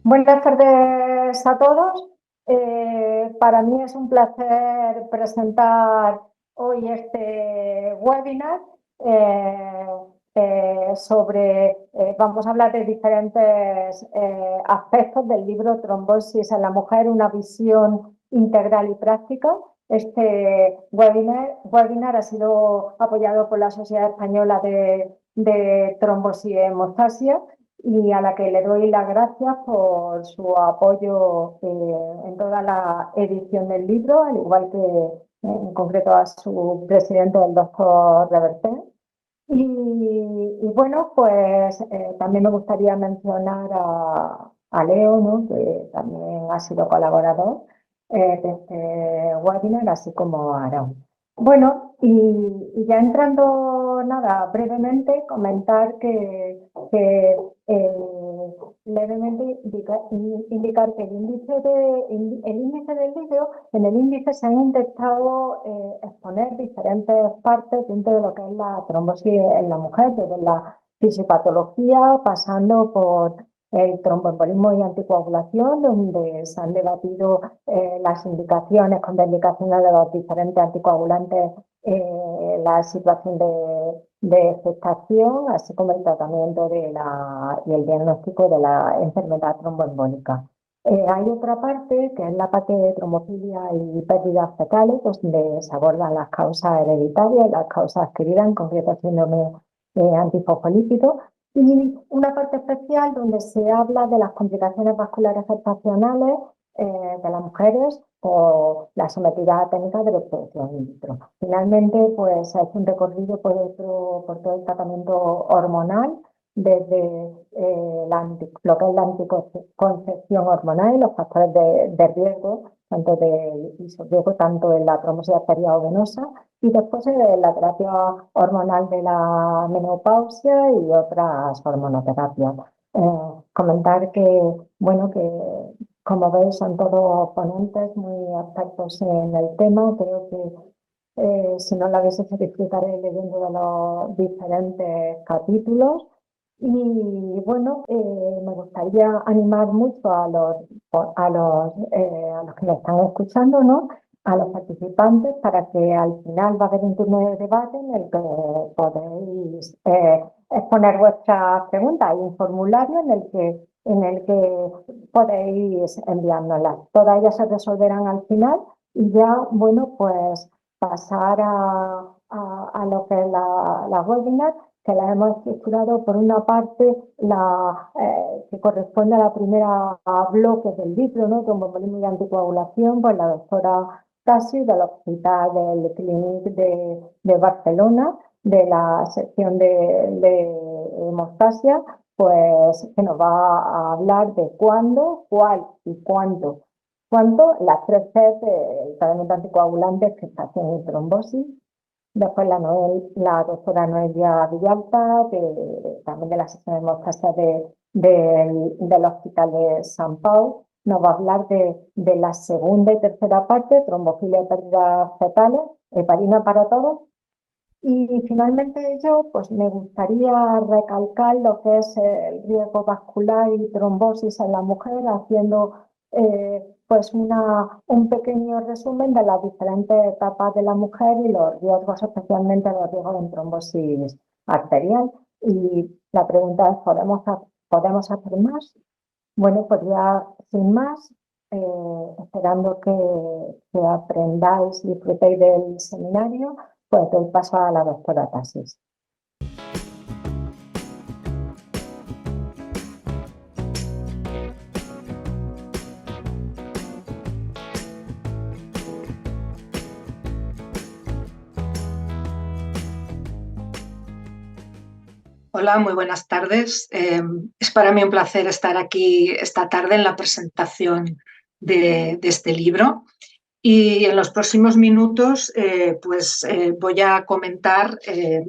Buenas tardes a todos. Para mí es un placer presentar hoy este webinar eh, vamos a hablar de diferentes aspectos del libro Trombosis en la mujer, una visión integral y práctica. Este webinar ha sido apoyado por la Sociedad Española de Trombosis y Hemostasia, y a la que le doy las gracias por su apoyo en toda la edición del libro, al igual que en concreto a su presidente, el doctor Reverté. Y bueno, pues también me gustaría mencionar a Leo, ¿no?, que también ha sido colaborador de este webinar, así como a Aaron. Bueno, y ya entrando, nada, brevemente comentar que levemente indicar que el índice del libro, en el índice se han intentado exponer diferentes partes dentro de lo que es la trombosis en la mujer, desde la fisiopatología, pasando por el tromboembolismo y anticoagulación, donde se han debatido las indicaciones, contraindicaciones de los diferentes anticoagulantes, la situación de gestación, así como el tratamiento y el diagnóstico de la enfermedad tromboembólica. Hay otra parte, que es la parte de trombofilia y pérdidas fetales, donde se abordan las causas hereditarias, las causas adquiridas, en concreto síndrome antifosfolípido, y una parte especial donde se habla de las complicaciones vasculares gestacionales de las mujeres o la sometidas a técnicas de reproducción in vitro. Finalmente, pues se ha hecho un recorrido por todo el tratamiento hormonal, desde lo que es la anticoncepción hormonal y los factores de riesgo, tanto de isoriesgo, tanto en la trombosis arterial venosa, y después la terapia hormonal de la menopausia y otras hormonoterapias. Comentar que, bueno, que como veis son todos ponentes muy expertos en el tema. Creo que si no lo habéis hecho, disfrutaré leyendo de los diferentes capítulos. Y bueno, me gustaría animar mucho a los que me están escuchando, ¿no?, a los participantes, para que al final va a haber un turno de debate en el que podéis exponer vuestras preguntas. Hay un formulario en el que podéis enviárnoslas. Todas ellas se resolverán al final y ya, bueno, pues pasar a lo que es la webinar, que la hemos estructurado por una parte que corresponde a la primera bloque del libro, ¿no?, tromboembolismo y anticoagulación, pues la doctora Casi, del Hospital del Clínic de Barcelona, de la sección de hemostasia, pues que nos va a hablar de cuándo, cuál y cuánto. Cuánto, las tres C del tratamiento anticoagulante, gestación y trombosis. Después la doctora Noelia Villalta, también de la sección de hemostasia del Hospital de San Pau, nos va a hablar de la segunda y tercera parte, trombofilia y pérdidas fetales, heparina para todos. Y finalmente yo, pues me gustaría recalcar lo que es el riesgo vascular y trombosis en la mujer, haciendo pues un pequeño resumen de las diferentes etapas de la mujer y los riesgos, especialmente los riesgos en trombosis arterial. Y la pregunta es, ¿podemos hacer más? Bueno, pues ya sin más, esperando que aprendáis y disfrutéis del seminario, pues doy paso a la doctora Tasis. Hola, muy buenas tardes. Es para mí un placer estar aquí esta tarde en la presentación de este libro. Y en los próximos minutos voy a comentar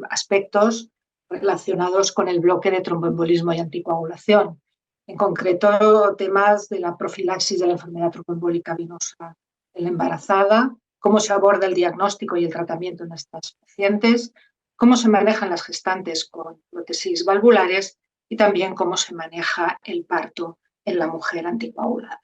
aspectos relacionados con el bloque de tromboembolismo y anticoagulación. En concreto, temas de la profilaxis de la enfermedad tromboembólica venosa en la embarazada, cómo se aborda el diagnóstico y el tratamiento en estas pacientes, cómo se manejan las gestantes con prótesis valvulares y también cómo se maneja el parto en la mujer anticoagulada.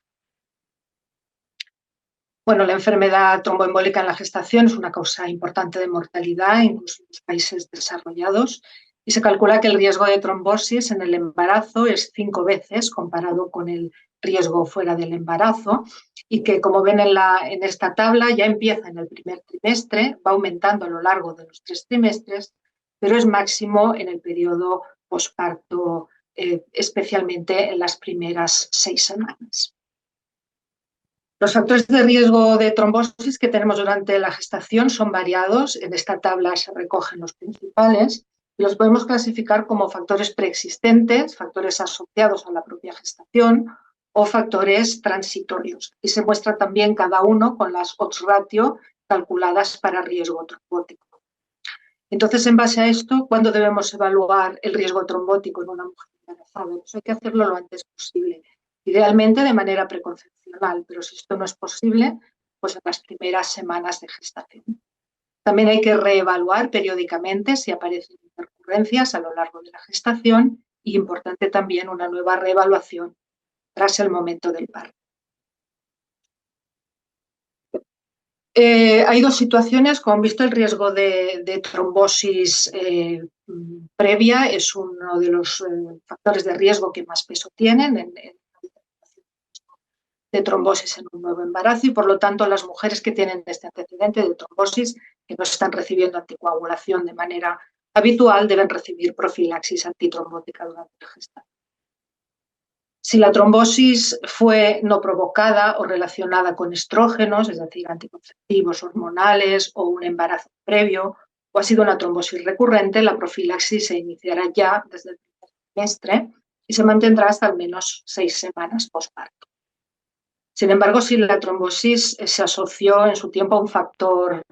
Bueno, la enfermedad tromboembólica en la gestación es una causa importante de mortalidad, incluso en los países desarrollados, y se calcula que el riesgo de trombosis en el embarazo es 5 veces comparado con el riesgo fuera del embarazo, y que, como ven en esta tabla, ya empieza en el primer trimestre, va aumentando a lo largo de los 3 trimestres, pero es máximo en el periodo posparto, especialmente en las primeras 6 semanas. Los factores de riesgo de trombosis que tenemos durante la gestación son variados. En esta tabla se recogen los principales y los podemos clasificar como factores preexistentes, factores asociados a la propia gestación o factores transitorios. Y se muestra también cada uno con las odds ratio calculadas para riesgo trombótico. Entonces, en base a esto, ¿cuándo debemos evaluar el riesgo trombótico en una mujer embarazada? Pues hay que hacerlo lo antes posible, idealmente de manera preconcepcional, pero si esto no es posible, pues en las primeras semanas de gestación. También hay que reevaluar periódicamente si aparecen intercurrencias a lo largo de la gestación y, importante también, una nueva reevaluación tras el momento del parto. Hay dos situaciones. Como han visto, el riesgo de trombosis previa es uno de los factores de riesgo que más peso tienen en de trombosis en un nuevo embarazo, y por lo tanto las mujeres que tienen este antecedente de trombosis, que no están recibiendo anticoagulación de manera habitual, deben recibir profilaxis antitrombótica durante la gestación. Si la trombosis fue no provocada o relacionada con estrógenos, es decir, anticonceptivos hormonales o un embarazo previo, o ha sido una trombosis recurrente, la profilaxis se iniciará ya desde el primer trimestre y se mantendrá hasta al menos 6 semanas posparto. Sin embargo, si la trombosis se asoció en su tiempo a un factor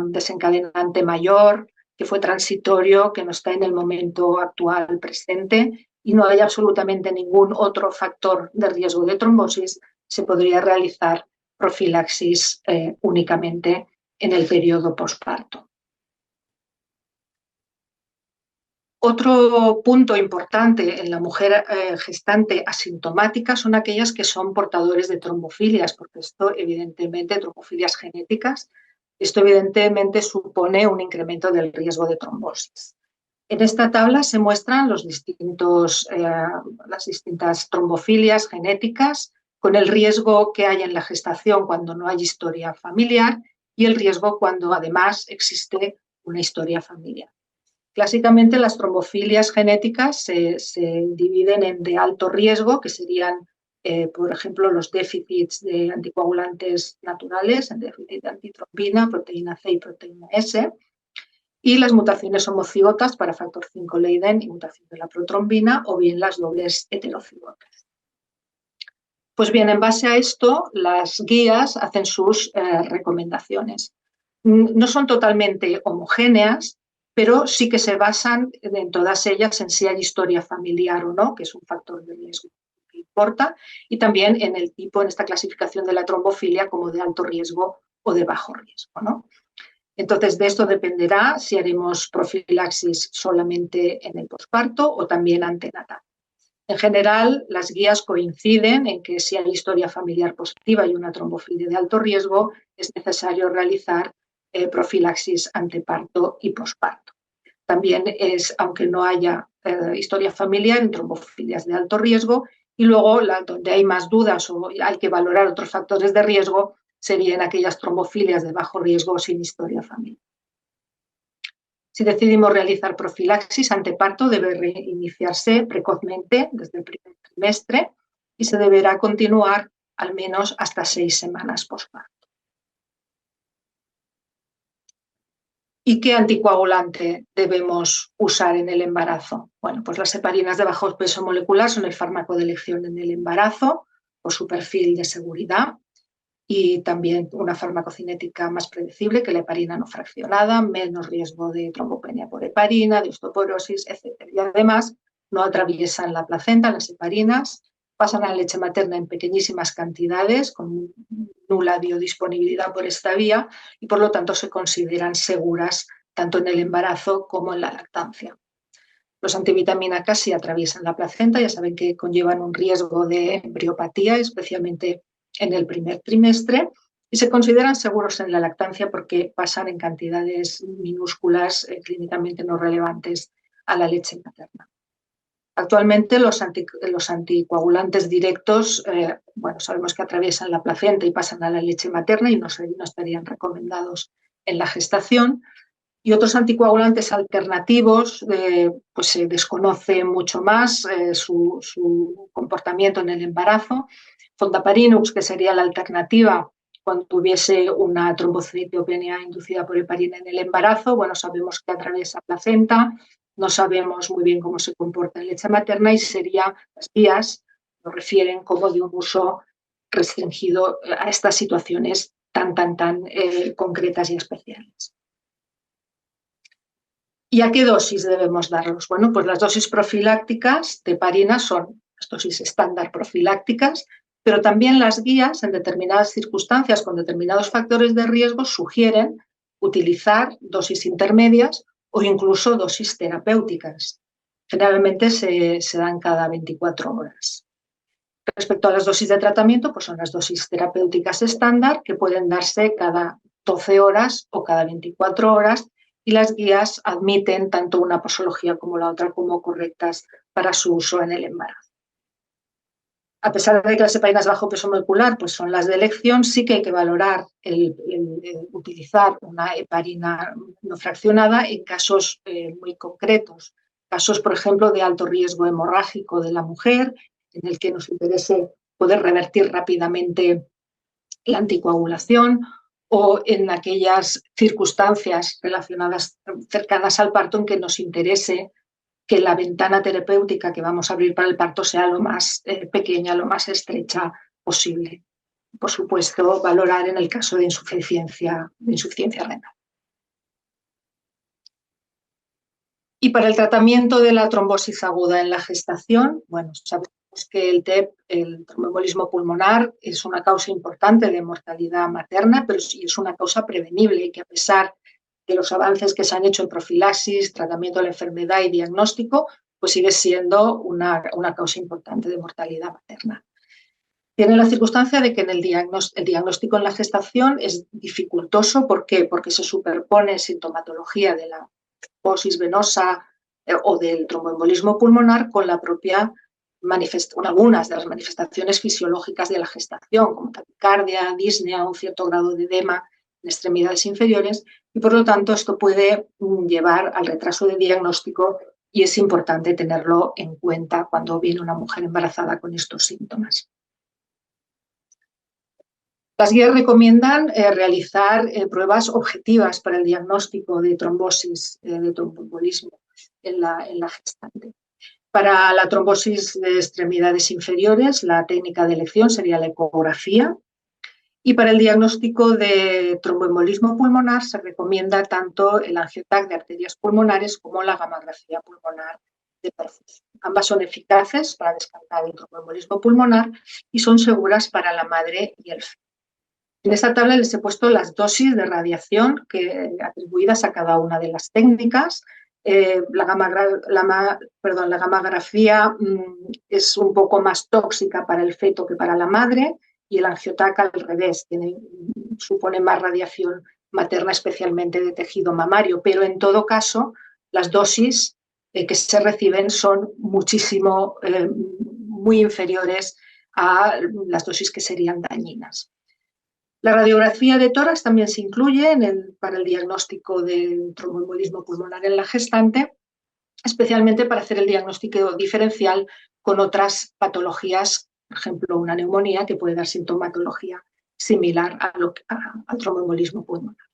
desencadenante mayor, que fue transitorio, que no está en el momento actual presente, y no hay absolutamente ningún otro factor de riesgo de trombosis, se podría realizar profilaxis únicamente en el periodo posparto. Otro punto importante en la mujer gestante asintomática son aquellas que son portadores de trombofilias, porque esto evidentemente, trombofilias genéticas, esto evidentemente supone un incremento del riesgo de trombosis. En esta tabla se muestran las distintas trombofilias genéticas con el riesgo que hay en la gestación cuando no hay historia familiar y el riesgo cuando además existe una historia familiar. Clásicamente las trombofilias genéticas se dividen en de alto riesgo, que serían, por ejemplo, los déficits de anticoagulantes naturales, el déficit de antitrombina, proteína C y proteína S, y las mutaciones homocigotas para factor 5 Leiden y mutación de la protrombina, o bien las dobles heterocigotas. Pues bien, en base a esto, las guías hacen sus recomendaciones. No son totalmente homogéneas, pero sí que se basan en todas ellas en si hay historia familiar o no, que es un factor de riesgo que importa, y también en el tipo, en esta clasificación de la trombofilia, como de alto riesgo o de bajo riesgo, ¿no? Entonces, de esto dependerá si haremos profilaxis solamente en el posparto o también antenatal. En general, las guías coinciden en que si hay historia familiar positiva y una trombofilia de alto riesgo, es necesario realizar profilaxis anteparto y posparto. También es, aunque no haya historia familiar, en trombofilias de alto riesgo, y luego donde hay más dudas o hay que valorar otros factores de riesgo serían aquellas trombofilias de bajo riesgo sin historia familiar. Si decidimos realizar profilaxis anteparto, debe reiniciarse precozmente desde el primer trimestre y se deberá continuar al menos hasta 6 semanas posparto. ¿Y qué anticoagulante debemos usar en el embarazo? Bueno, pues las heparinas de bajo peso molecular son el fármaco de elección en el embarazo por su perfil de seguridad y también una farmacocinética más predecible que la heparina no fraccionada, menos riesgo de trombopenia por heparina, de osteoporosis, etc. Y además no atraviesan la placenta, las heparinas, pasan a la leche materna en pequeñísimas cantidades, con nula biodisponibilidad por esta vía, y por lo tanto se consideran seguras tanto en el embarazo como en la lactancia. Los antivitamina K sí atraviesan la placenta, ya saben que conllevan un riesgo de embriopatía, especialmente en el primer trimestre, y se consideran seguros en la lactancia porque pasan en cantidades minúsculas, clínicamente no relevantes, a la leche materna. Actualmente los anticoagulantes directos, bueno, sabemos que atraviesan la placenta y pasan a la leche materna y no estarían recomendados en la gestación. Y otros anticoagulantes alternativos, pues se desconoce mucho más su comportamiento en el embarazo. Fondaparinux, que sería la alternativa cuando tuviese una trombocitopenia inducida por heparina en el embarazo, bueno, sabemos que atraviesa placenta, no sabemos muy bien cómo se comporta en leche materna y las guías lo refieren como de un uso restringido a estas situaciones tan concretas y especiales. ¿Y a qué dosis debemos darlos? Bueno, pues las dosis profilácticas de heparina son las dosis estándar profilácticas, pero también las guías en determinadas circunstancias con determinados factores de riesgo sugieren utilizar dosis intermedias o incluso dosis terapéuticas. Generalmente se dan cada 24 horas. Respecto a las dosis de tratamiento, pues son las dosis terapéuticas estándar que pueden darse cada 12 horas o cada 24 horas y las guías admiten tanto una posología como la otra como correctas para su uso en el embarazo. A pesar de que las heparinas bajo peso molecular pues son las de elección, sí que hay que valorar el utilizar una heparina no fraccionada en casos muy concretos. Casos, por ejemplo, de alto riesgo hemorrágico de la mujer, en el que nos interese poder revertir rápidamente la anticoagulación, o en aquellas circunstancias relacionadas cercanas al parto en que nos interese que la ventana terapéutica que vamos a abrir para el parto sea lo más pequeña, lo más estrecha posible. Por supuesto, valorar en el caso de insuficiencia renal. Y para el tratamiento de la trombosis aguda en la gestación, bueno, sabemos que el TEP, el tromboembolismo pulmonar, es una causa importante de mortalidad materna, pero sí es una causa prevenible y que a pesar de los avances que se han hecho en profilaxis, tratamiento de la enfermedad y diagnóstico, pues sigue siendo una causa importante de mortalidad materna. Tiene la circunstancia de que el diagnóstico en la gestación es dificultoso. ¿Por qué? Porque se superpone sintomatología de la trombosis venosa o del tromboembolismo pulmonar con la propia con algunas de las manifestaciones fisiológicas de la gestación, como taquicardia, disnea, un cierto grado de edema en extremidades inferiores, y por lo tanto esto puede llevar al retraso de diagnóstico y es importante tenerlo en cuenta cuando viene una mujer embarazada con estos síntomas. Las guías recomiendan realizar pruebas objetivas para el diagnóstico de trombosis, de tromboembolismo en la gestante. Para la trombosis de extremidades inferiores, la técnica de elección sería la ecografía. Y para el diagnóstico de tromboembolismo pulmonar se recomienda tanto el angiotac de arterias pulmonares como la gamografía pulmonar de perfusión. Ambas son eficaces para descartar el tromboembolismo pulmonar y son seguras para la madre y el feto. En esta tabla les he puesto las dosis de radiación atribuidas a cada una de las técnicas. La gamografía es un poco más tóxica para el feto que para la madre y el angiotac al revés, supone más radiación materna, especialmente de tejido mamario, pero en todo caso las dosis que se reciben son muy inferiores a las dosis que serían dañinas. La radiografía de tórax también se incluye para el diagnóstico del tromboembolismo pulmonar en la gestante, especialmente para hacer el diagnóstico diferencial con otras patologías, por ejemplo, una neumonía que puede dar sintomatología similar al tromboembolismo pulmonar.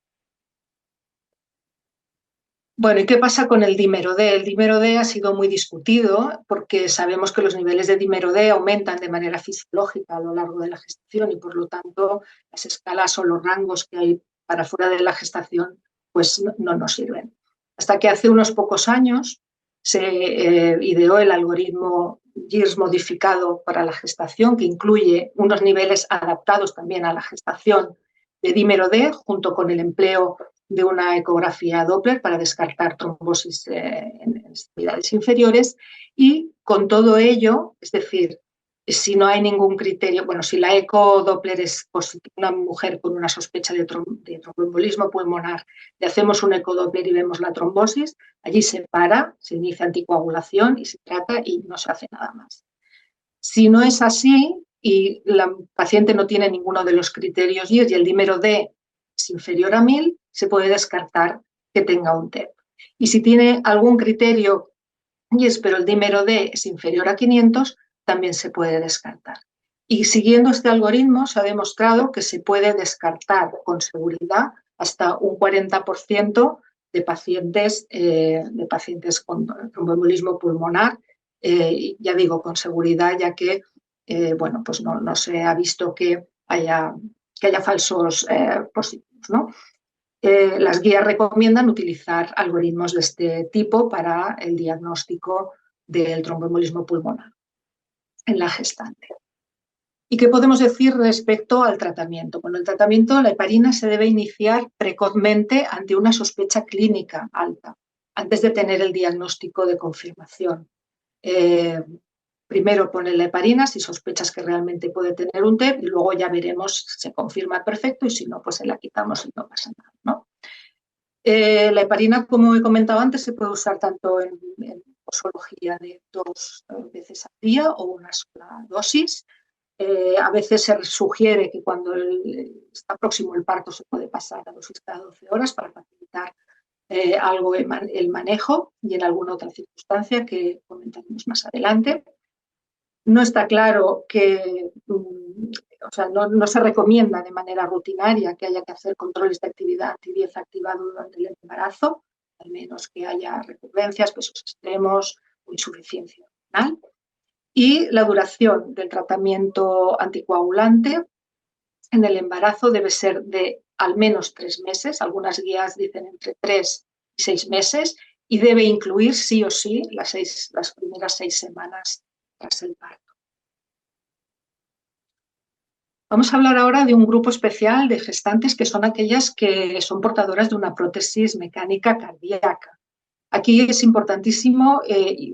Bueno, ¿y qué pasa con el dímero D? El dímero D ha sido muy discutido porque sabemos que los niveles de dímero D aumentan de manera fisiológica a lo largo de la gestación y, por lo tanto, las escalas o los rangos que hay para fuera de la gestación pues no nos sirven. Hasta que hace unos pocos años se ideó el algoritmo GIRS modificado para la gestación, que incluye unos niveles adaptados también a la gestación de dímero D, junto con el empleo de una ecografía Doppler para descartar trombosis en extremidades inferiores, y con todo ello, es decir, si no hay ningún criterio, bueno, si la ecodoppler es una mujer con una sospecha de tromboembolismo pulmonar, le hacemos un ecodoppler y vemos la trombosis, allí se para, se inicia anticoagulación y se trata y no se hace nada más. Si no es así y la paciente no tiene ninguno de los criterios y el dímero D es inferior a 1000, se puede descartar que tenga un TEP. Y si tiene algún criterio pero el dímero D es inferior a 500, también se puede descartar. Y siguiendo este algoritmo se ha demostrado que se puede descartar con seguridad hasta un 40% de pacientes con tromboembolismo pulmonar, ya digo, con seguridad, ya que bueno, pues no se ha visto que haya falsos positivos, ¿no? Las guías recomiendan utilizar algoritmos de este tipo para el diagnóstico del tromboembolismo pulmonar en la gestante. ¿Y qué podemos decir respecto al tratamiento? Bueno, el tratamiento, la heparina se debe iniciar precozmente ante una sospecha clínica alta, antes de tener el diagnóstico de confirmación. Primero pone la heparina si sospechas que realmente puede tener un TEP y luego ya veremos si se confirma perfecto y si no, pues se la quitamos y no pasa nada, ¿no? La heparina, como he comentado antes, se puede usar tanto en posología de 2 veces al día o una sola dosis. A veces se sugiere que cuando está próximo el parto se puede pasar a dosis cada 12 horas para facilitar algo el manejo y en alguna otra circunstancia que comentaremos más adelante. No está claro que, o sea, no se recomienda de manera rutinaria que haya que hacer controles de actividad anti-10 activado durante el embarazo, al menos que haya recurrencias, pesos extremos o insuficiencia renal. Y la duración del tratamiento anticoagulante en el embarazo debe ser de al menos 3 meses, algunas guías dicen entre 3 y 6 meses, y debe incluir sí o sí las primeras 6 semanas tras el parto. Vamos a hablar ahora de un grupo especial de gestantes que son aquellas que son portadoras de una prótesis mecánica cardíaca. Aquí es importantísimo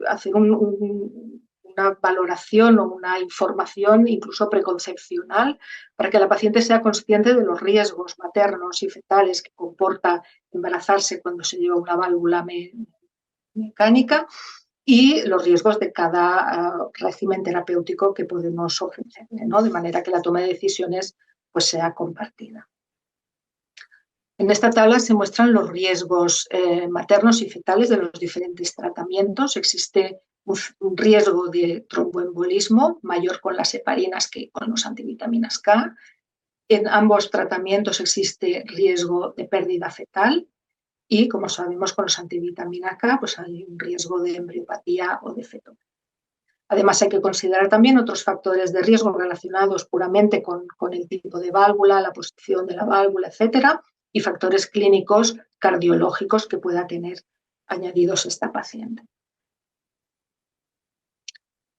hacer una valoración o una información incluso preconcepcional para que la paciente sea consciente de los riesgos maternos y fetales que comporta embarazarse cuando se lleva una válvula mecánica y los riesgos de cada régimen terapéutico que podemos ofrecerle, ¿no? De manera que la toma de decisiones pues, sea compartida. En esta tabla se muestran los riesgos maternos y fetales de los diferentes tratamientos. Existe un riesgo de tromboembolismo mayor con las heparinas que con los antivitaminas K. En ambos tratamientos existe riesgo de pérdida fetal y, como sabemos, con los antivitaminas K pues hay un riesgo de embriopatía o de fetopatía. Además, hay que considerar también otros factores de riesgo relacionados puramente con el tipo de válvula, la posición de la válvula, etcétera, y factores clínicos cardiológicos que pueda tener añadidos esta paciente.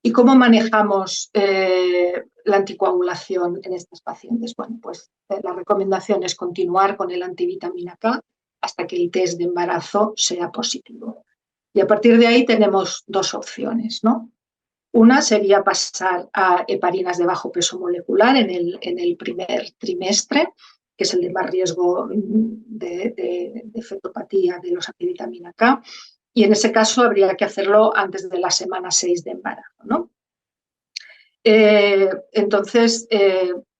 ¿Y cómo manejamos la anticoagulación en estas pacientes? Bueno, pues la recomendación es continuar con el antivitamina K hasta que el test de embarazo sea positivo. Y a partir de ahí tenemos 2 opciones, ¿no? Una sería pasar a heparinas de bajo peso molecular en el primer trimestre, que es el de más riesgo de fetopatía de los antivitamina K, y en ese caso habría que hacerlo antes de la semana 6 de embarazo, ¿no? Entonces,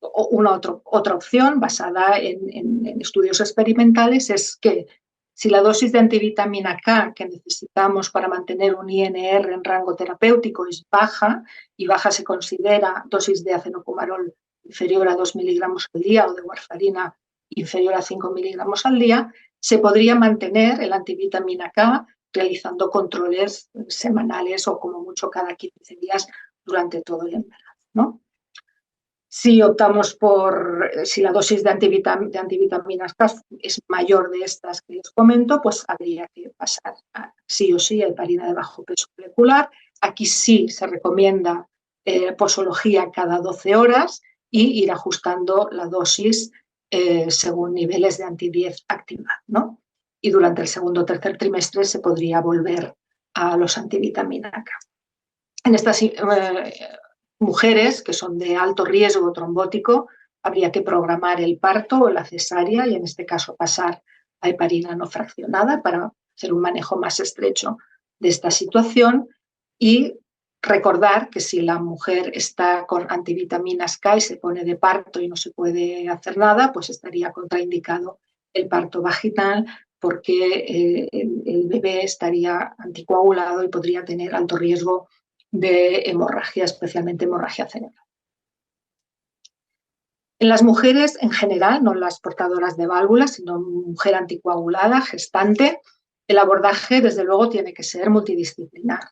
otra opción basada en estudios experimentales es que si la dosis de antivitamina K que necesitamos para mantener un INR en rango terapéutico es baja, y baja se considera dosis de acenocumarol inferior a 2 miligramos al día o de warfarina inferior a 5 miligramos al día, se podría mantener el antivitamina K realizando controles semanales o como mucho cada 15 días durante todo el embarazo, ¿no? Si optamos si la dosis de antivitaminas K es mayor de estas que les comento, pues habría que pasar sí o sí a heparina de bajo peso molecular. Aquí sí se recomienda posología cada 12 horas y ir ajustando la dosis según niveles de anti-10 activado, ¿no? Y durante el segundo o tercer trimestre se podría volver a los antivitamina K. En estas mujeres que son de alto riesgo trombótico, habría que programar el parto o la cesárea y en este caso pasar a heparina no fraccionada para hacer un manejo más estrecho de esta situación y recordar que si la mujer está con antivitaminas K y se pone de parto y no se puede hacer nada, pues estaría contraindicado el parto vaginal porque el bebé estaría anticoagulado y podría tener alto riesgo de hemorragia, especialmente hemorragia cerebral. En las mujeres en general, no las portadoras de válvulas, sino mujer anticoagulada, gestante, el abordaje desde luego tiene que ser multidisciplinar.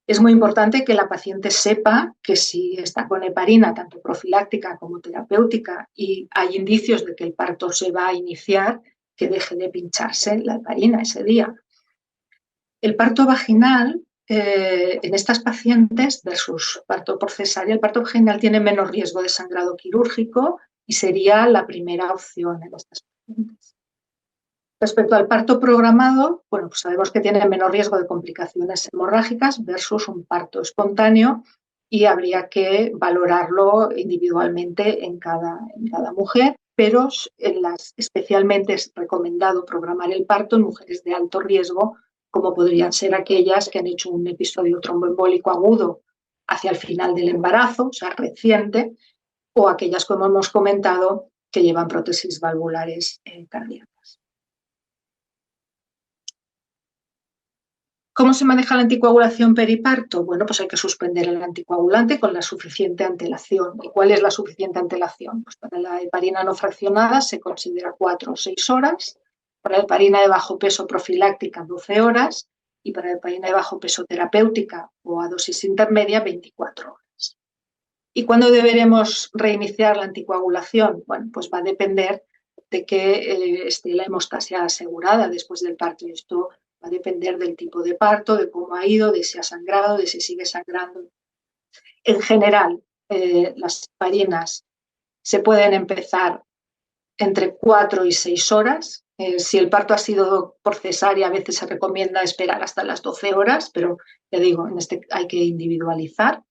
Es muy importante que la paciente sepa que si está con heparina, tanto profiláctica como terapéutica, y hay indicios de que el parto se va a iniciar, que deje de pincharse la heparina ese día. El parto vaginal, en estas pacientes versus parto por cesárea, el parto vaginal tiene menos riesgo de sangrado quirúrgico y sería la primera opción en estas pacientes. Respecto al parto programado, bueno, pues sabemos que tiene menos riesgo de complicaciones hemorrágicas versus un parto espontáneo y habría que valorarlo individualmente en cada mujer, pero especialmente es recomendado programar el parto en mujeres de alto riesgo, como podrían ser aquellas que han hecho un episodio tromboembólico agudo hacia el final del embarazo, o sea, reciente, o aquellas, como hemos comentado, que llevan prótesis valvulares cardíacas. ¿Cómo se maneja la anticoagulación periparto? Bueno, pues hay que suspender el anticoagulante con la suficiente antelación. ¿Y cuál es la suficiente antelación? Pues para la heparina no fraccionada se considera 4 o 6 horas, para la heparina de bajo peso profiláctica 12 horas y para la heparina de bajo peso terapéutica o a dosis intermedia 24 horas. ¿Y cuándo deberemos reiniciar la anticoagulación? Bueno, pues va a depender de que esté la hemostasia asegurada después del parto. Y esto va a depender del tipo de parto, de cómo ha ido, de si ha sangrado, de si sigue sangrando. En general, las heparinas se pueden empezar entre 4 y 6 horas. Si el parto ha sido por cesárea, a veces se recomienda esperar hasta las 12 horas, pero ya digo, en este hay que individualizar.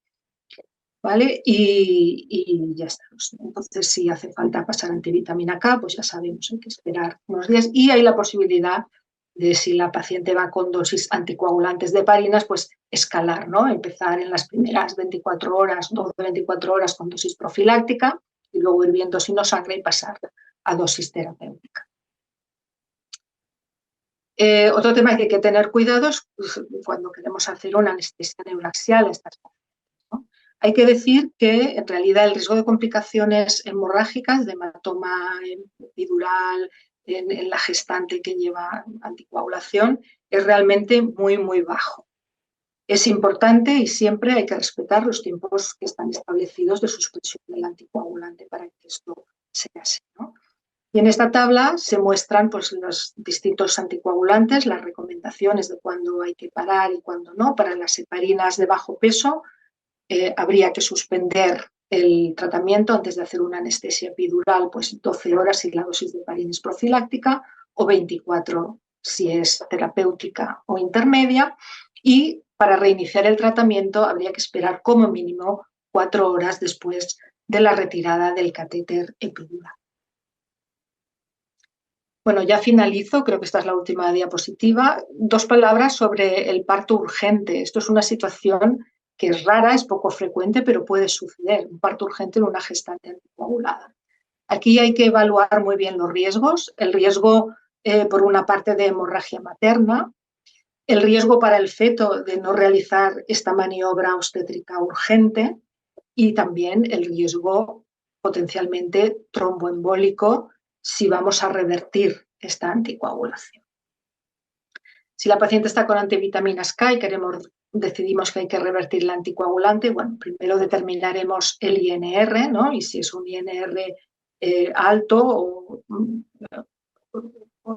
¿Vale? Y ya está. Entonces, si hace falta pasar antivitamina K, pues ya sabemos, hay que esperar unos días. Y hay la posibilidad de, si la paciente va con dosis anticoagulantes de heparinas, pues escalar, ¿no? Empezar en las primeras 24 horas, 12-24 horas con dosis profiláctica y luego ir viendo si no sangra y pasar a dosis terapéutica. Otro tema que hay que tener cuidado es cuando queremos hacer una anestesia neuraxial a estas pacientes. Hay que decir que en realidad el riesgo de complicaciones hemorrágicas, de hematoma epidural en la gestante que lleva anticoagulación, es realmente muy, muy bajo. Es importante y siempre hay que respetar los tiempos que están establecidos de suspensión del anticoagulante para que esto sea así, ¿no? Y en esta tabla se muestran pues, los distintos anticoagulantes, las recomendaciones de cuándo hay que parar y cuándo no. Para las heparinas de bajo peso, habría que suspender el tratamiento antes de hacer una anestesia epidural, pues 12 horas si la dosis de heparina es profiláctica o 24 si es terapéutica o intermedia. Y para reiniciar el tratamiento habría que esperar como mínimo 4 horas después de la retirada del catéter epidural. Bueno, ya finalizo, creo que esta es la última diapositiva. 2 palabras sobre el parto urgente. Esto es una situación que es rara, es poco frecuente, pero puede suceder, un parto urgente en una gestante anticoagulada. Aquí hay que evaluar muy bien los riesgos, el riesgo por una parte de hemorragia materna, el riesgo para el feto de no realizar esta maniobra obstétrica urgente y también el riesgo potencialmente tromboembólico si vamos a revertir esta anticoagulación. Si la paciente está con antivitaminas K y decidimos que hay que revertir el anticoagulante, bueno, primero determinaremos el INR, ¿no? Y si es un INR alto o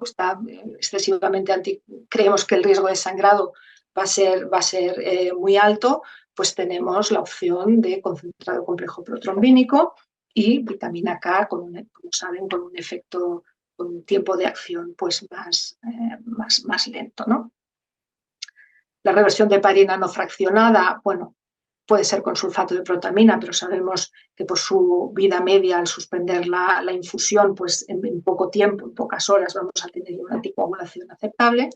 está excesivamente creemos que el riesgo de sangrado va a ser muy alto, pues tenemos la opción de concentrado complejo protrombínico y vitamina K, como saben, con un efecto, con un tiempo de acción pues más lento, ¿no? La reversión de heparina no fraccionada, bueno, puede ser con sulfato de protamina, pero sabemos que por su vida media, al suspender la infusión, pues en poco tiempo, en pocas horas, vamos a tener una anticoagulación aceptable.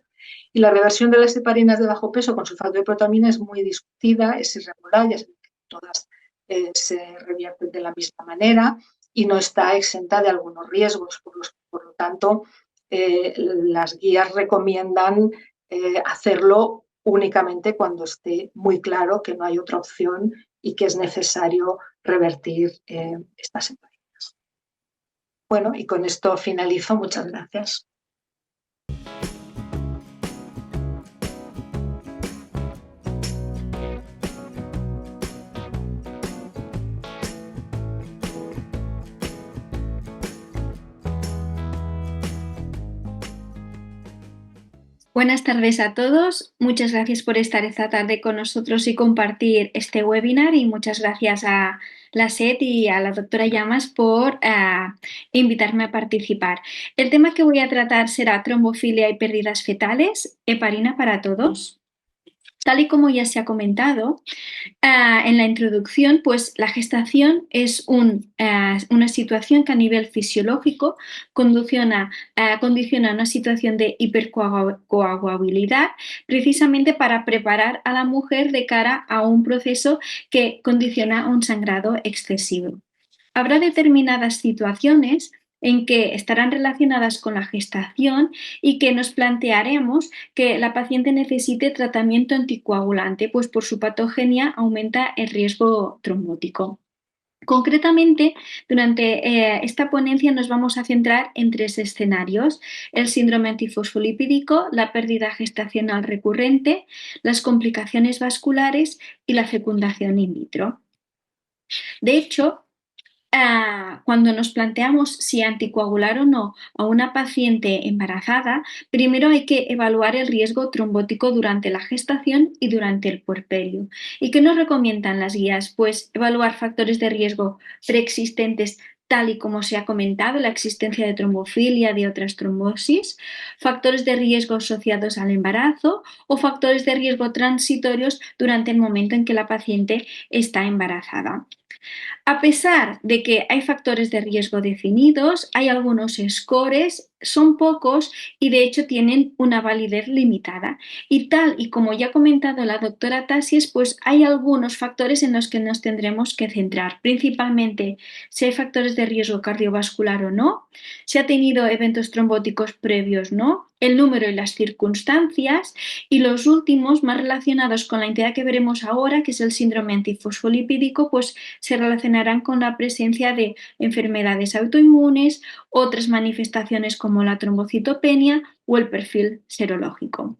Y la reversión de las heparinas de bajo peso con sulfato de protamina es muy discutida, es irregular, ya saben que todas se revierten de la misma manera y no está exenta de algunos riesgos. Por lo tanto, las guías recomiendan hacerlo únicamente cuando esté muy claro que no hay otra opción y que es necesario revertir estas heparinas. Bueno, y con esto finalizo. Muchas gracias. Buenas tardes a todos. Muchas gracias por estar esta tarde con nosotros y compartir este webinar, y muchas gracias a la SED y a la doctora Llamas por invitarme a participar. El tema que voy a tratar será trombofilia y pérdidas fetales, heparina para todos. Tal y como ya se ha comentado en la introducción, pues la gestación es una situación que a nivel fisiológico condiciona una situación de hipercoagulabilidad, precisamente para preparar a la mujer de cara a un proceso que condiciona un sangrado excesivo. Habrá determinadas situaciones en que estarán relacionadas con la gestación y que nos plantearemos que la paciente necesite tratamiento anticoagulante, pues por su patogenia aumenta el riesgo trombótico. Concretamente, durante esta ponencia nos vamos a centrar en 3 escenarios: el síndrome antifosfolipídico, la pérdida gestacional recurrente, las complicaciones vasculares y la fecundación in vitro. De hecho, cuando nos planteamos si anticoagular o no a una paciente embarazada, primero hay que evaluar el riesgo trombótico durante la gestación y durante el puerperio. ¿Y qué nos recomiendan las guías? Pues evaluar factores de riesgo preexistentes, tal y como se ha comentado, la existencia de trombofilia, de otras trombosis, factores de riesgo asociados al embarazo o factores de riesgo transitorios durante el momento en que la paciente está embarazada. A pesar de que hay factores de riesgo definidos, hay algunos scores, son pocos y de hecho tienen una validez limitada. Y tal y como ya ha comentado la doctora Tasies, pues hay algunos factores en los que nos tendremos que centrar, principalmente si hay factores de riesgo cardiovascular o no, si ha tenido eventos trombóticos previos o no, el número y las circunstancias, y los últimos, más relacionados con la entidad que veremos ahora, que es el síndrome antifosfolipídico, pues se relacionarán con la presencia de enfermedades autoinmunes, otras manifestaciones como la trombocitopenia o el perfil serológico.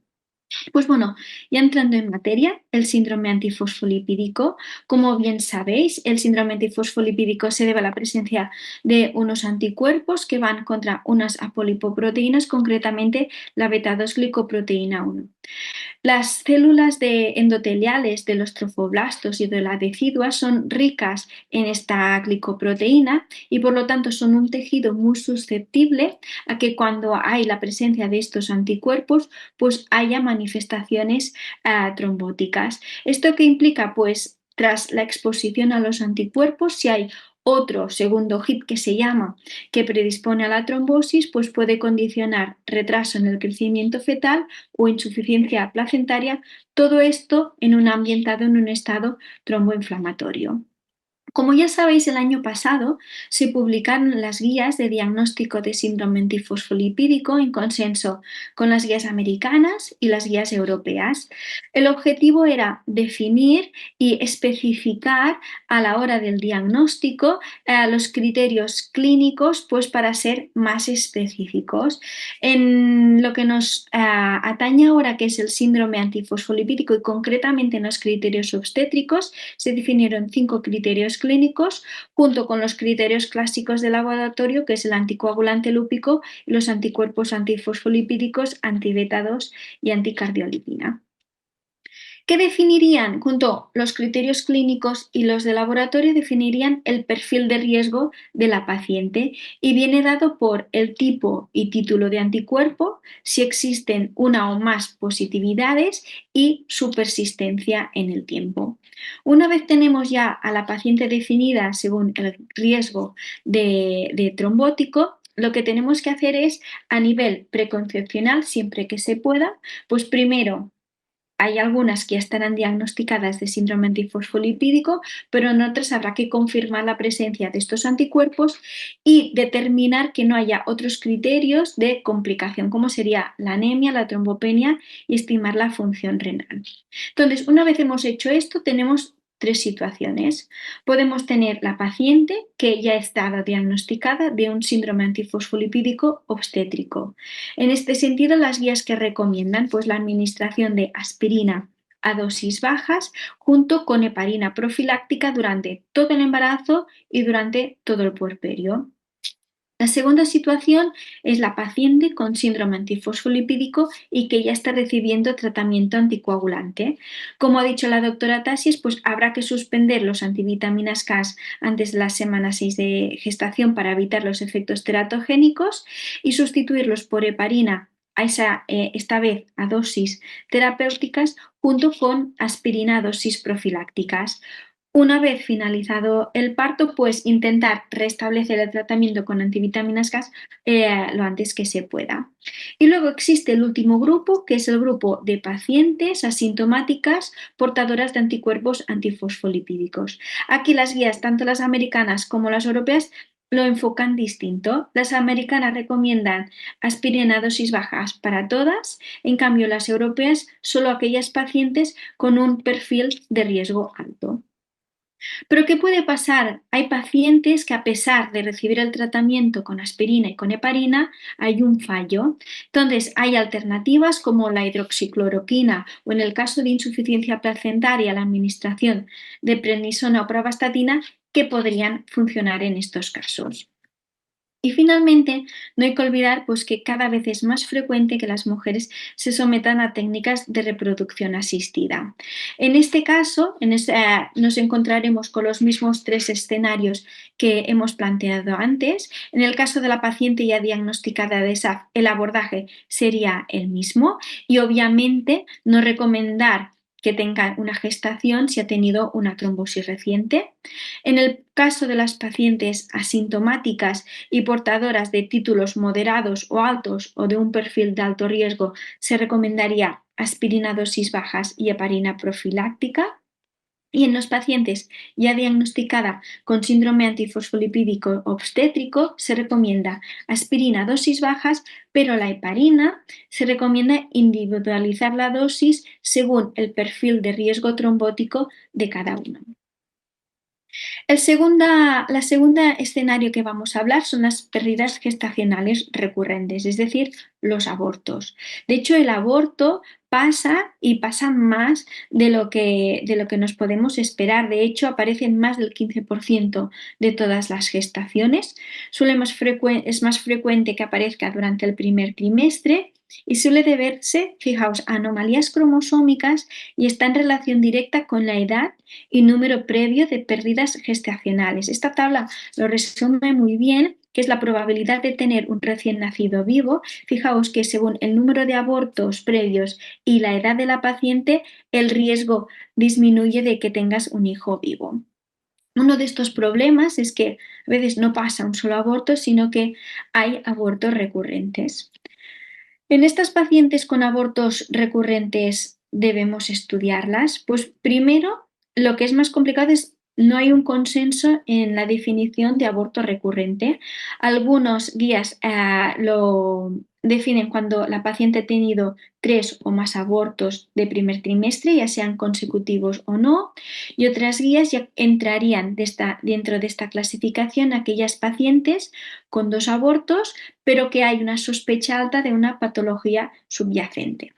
Pues bueno, ya entrando en materia, el síndrome antifosfolipídico, como bien sabéis, el síndrome antifosfolipídico se debe a la presencia de unos anticuerpos que van contra unas apolipoproteínas, concretamente la beta-2-glicoproteína 1. Las células endoteliales de los trofoblastos y de las deciduas son ricas en esta glicoproteína y por lo tanto son un tejido muy susceptible a que cuando hay la presencia de estos anticuerpos pues haya manifestaciones trombóticas. ¿Esto qué implica? Pues tras la exposición a los anticuerpos, si hay otro segundo hit que se llama, que predispone a la trombosis, pues puede condicionar retraso en el crecimiento fetal o insuficiencia placentaria, todo esto ambientado en un estado tromboinflamatorio. Como ya sabéis, el año pasado se publicaron las guías de diagnóstico de síndrome antifosfolipídico en consenso con las guías americanas y las guías europeas. El objetivo era definir y especificar a la hora del diagnóstico los criterios clínicos, pues para ser más específicos. En lo que nos atañe ahora, que es el síndrome antifosfolipídico y concretamente en los criterios obstétricos, se definieron 5 criterios clínicos junto con los criterios clásicos de laboratorio, que es el anticoagulante lúpico y los anticuerpos antifosfolipídicos, anti-beta 2 y anticardiolipina. que definirían, junto los criterios clínicos y los de laboratorio, definirían el perfil de riesgo de la paciente y viene dado por el tipo y título de anticuerpo, si existen una o más positividades y su persistencia en el tiempo. Una vez tenemos ya a la paciente definida según el riesgo de trombótico, lo que tenemos que hacer es, a nivel preconcepcional, siempre que se pueda, pues primero hay algunas que ya estarán diagnosticadas de síndrome antifosfolipídico, pero en otras habrá que confirmar la presencia de estos anticuerpos y determinar que no haya otros criterios de complicación, como sería la anemia, la trombopenia y estimar la función renal. Entonces, una vez hemos hecho esto, tenemos tres situaciones. Podemos tener la paciente que ya ha estado diagnosticada de un síndrome antifosfolipídico obstétrico. En este sentido, las guías que recomiendan, pues la administración de aspirina a dosis bajas junto con heparina profiláctica durante todo el embarazo y durante todo el puerperio. La segunda situación es la paciente con síndrome antifosfolipídico y que ya está recibiendo tratamiento anticoagulante. Como ha dicho la doctora Tasis, pues habrá que suspender los antivitaminas K antes de la semana 6 de gestación para evitar los efectos teratogénicos y sustituirlos por heparina, esta vez a dosis terapéuticas, junto con aspirina a dosis profilácticas. Una vez finalizado el parto, pues intentar restablecer el tratamiento con antivitaminas K lo antes que se pueda. Y luego existe el último grupo, que es el grupo de pacientes asintomáticas portadoras de anticuerpos antifosfolipídicos. Aquí las guías, tanto las americanas como las europeas, lo enfocan distinto. Las americanas recomiendan aspirina a dosis bajas para todas, en cambio las europeas solo aquellas pacientes con un perfil de riesgo alto. Pero ¿qué puede pasar? Hay pacientes que, a pesar de recibir el tratamiento con aspirina y con heparina, hay un fallo. Entonces, hay alternativas como la hidroxicloroquina o, en el caso de insuficiencia placentaria, la administración de prednisona o pravastatina, que podrían funcionar en estos casos. Y finalmente, no hay que olvidar pues, que cada vez es más frecuente que las mujeres se sometan a técnicas de reproducción asistida. En este caso, nos encontraremos con los mismos tres escenarios que hemos planteado antes. En el caso de la paciente ya diagnosticada de SAF, el abordaje sería el mismo y obviamente no recomendar que tenga una gestación si ha tenido una trombosis reciente. En el caso de las pacientes asintomáticas y portadoras de títulos moderados o altos o de un perfil de alto riesgo, se recomendaría aspirina a dosis bajas y heparina profiláctica. Y en los pacientes ya diagnosticada con síndrome antifosfolipídico obstétrico se recomienda aspirina a dosis bajas, pero la heparina se recomienda individualizar la dosis según el perfil de riesgo trombótico de cada uno. La segunda escenario que vamos a hablar son las pérdidas gestacionales recurrentes, es decir, los abortos. De hecho, el aborto pasa y pasa más de lo que nos podemos esperar. De hecho, aparece en más del 15% de todas las gestaciones. Es más frecuente que aparezca durante el primer trimestre y suele deberse, fijaos, a anomalías cromosómicas y está en relación directa con la edad y número previo de pérdidas gestacionales. Esta tabla lo resume muy bien, que es la probabilidad de tener un recién nacido vivo. Fijaos que según el número de abortos previos y la edad de la paciente, el riesgo disminuye de que tengas un hijo vivo. Uno de estos problemas es que a veces no pasa un solo aborto, sino que hay abortos recurrentes. En estas pacientes con abortos recurrentes debemos estudiarlas. Pues primero, lo que es más complicado es no hay un consenso en la definición de aborto recurrente. Algunos guías lo definen cuando la paciente ha tenido 3 o más abortos de primer trimestre, ya sean consecutivos o no, y otras guías ya entrarían dentro de esta clasificación aquellas pacientes con 2 abortos, pero que hay una sospecha alta de una patología subyacente.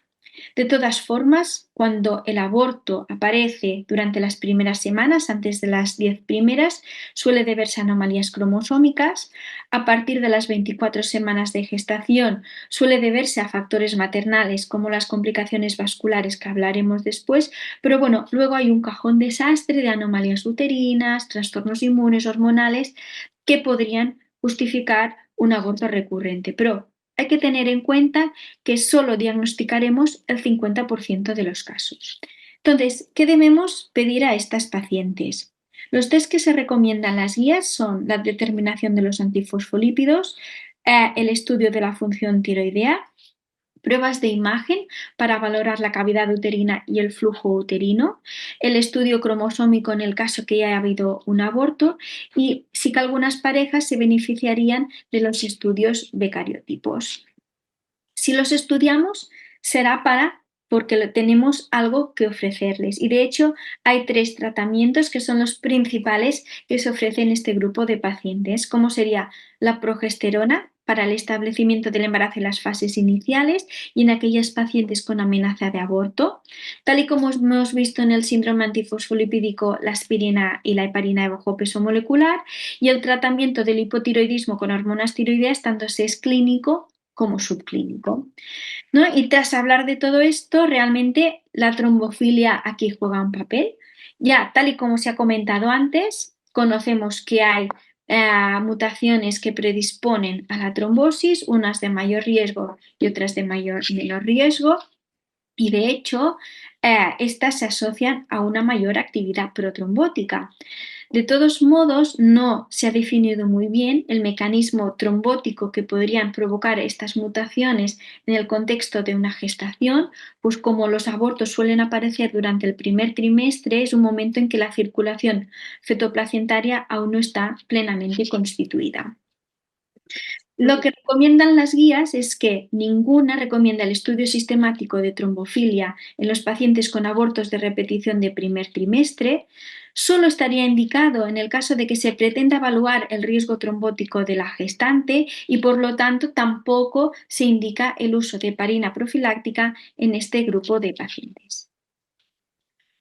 De todas formas, cuando el aborto aparece durante las primeras semanas, antes de las 10 primeras, suele deberse a anomalías cromosómicas. A partir de las 24 semanas de gestación suele deberse a factores maternales como las complicaciones vasculares que hablaremos después, pero bueno, luego hay un cajón desastre de anomalías uterinas, trastornos inmunes, hormonales, que podrían justificar un aborto recurrente. Pero hay que tener en cuenta que solo diagnosticaremos el 50% de los casos. Entonces, ¿qué debemos pedir a estas pacientes? Los test que se recomiendan en las guías son la determinación de los antifosfolípidos, el estudio de la función tiroidea, pruebas de imagen para valorar la cavidad uterina y el flujo uterino, el estudio cromosómico en el caso que haya habido un aborto y sí que algunas parejas se beneficiarían de los estudios de cariotipos. Si los estudiamos será porque tenemos algo que ofrecerles y de hecho hay 3 tratamientos que son los principales que se ofrecen en este grupo de pacientes, como sería la progesterona para el establecimiento del embarazo en las fases iniciales y en aquellas pacientes con amenaza de aborto, tal y como hemos visto en el síndrome antifosfolipídico, la aspirina y la heparina de bajo peso molecular, y el tratamiento del hipotiroidismo con hormonas tiroideas, tanto si es clínico como subclínico, ¿no? Y tras hablar de todo esto, realmente la trombofilia aquí juega un papel. Ya, tal y como se ha comentado antes, conocemos que hay mutaciones que predisponen a la trombosis, unas de mayor riesgo y otras de menor riesgo, y de hecho, estas se asocian a una mayor actividad protrombótica. De todos modos, no se ha definido muy bien el mecanismo trombótico que podrían provocar estas mutaciones en el contexto de una gestación, pues como los abortos suelen aparecer durante el primer trimestre, es un momento en que la circulación fetoplacentaria aún no está plenamente constituida. Lo que recomiendan las guías es que ninguna recomienda el estudio sistemático de trombofilia en los pacientes con abortos de repetición de primer trimestre. Solo estaría indicado en el caso de que se pretenda evaluar el riesgo trombótico de la gestante y por lo tanto tampoco se indica el uso de heparina profiláctica en este grupo de pacientes.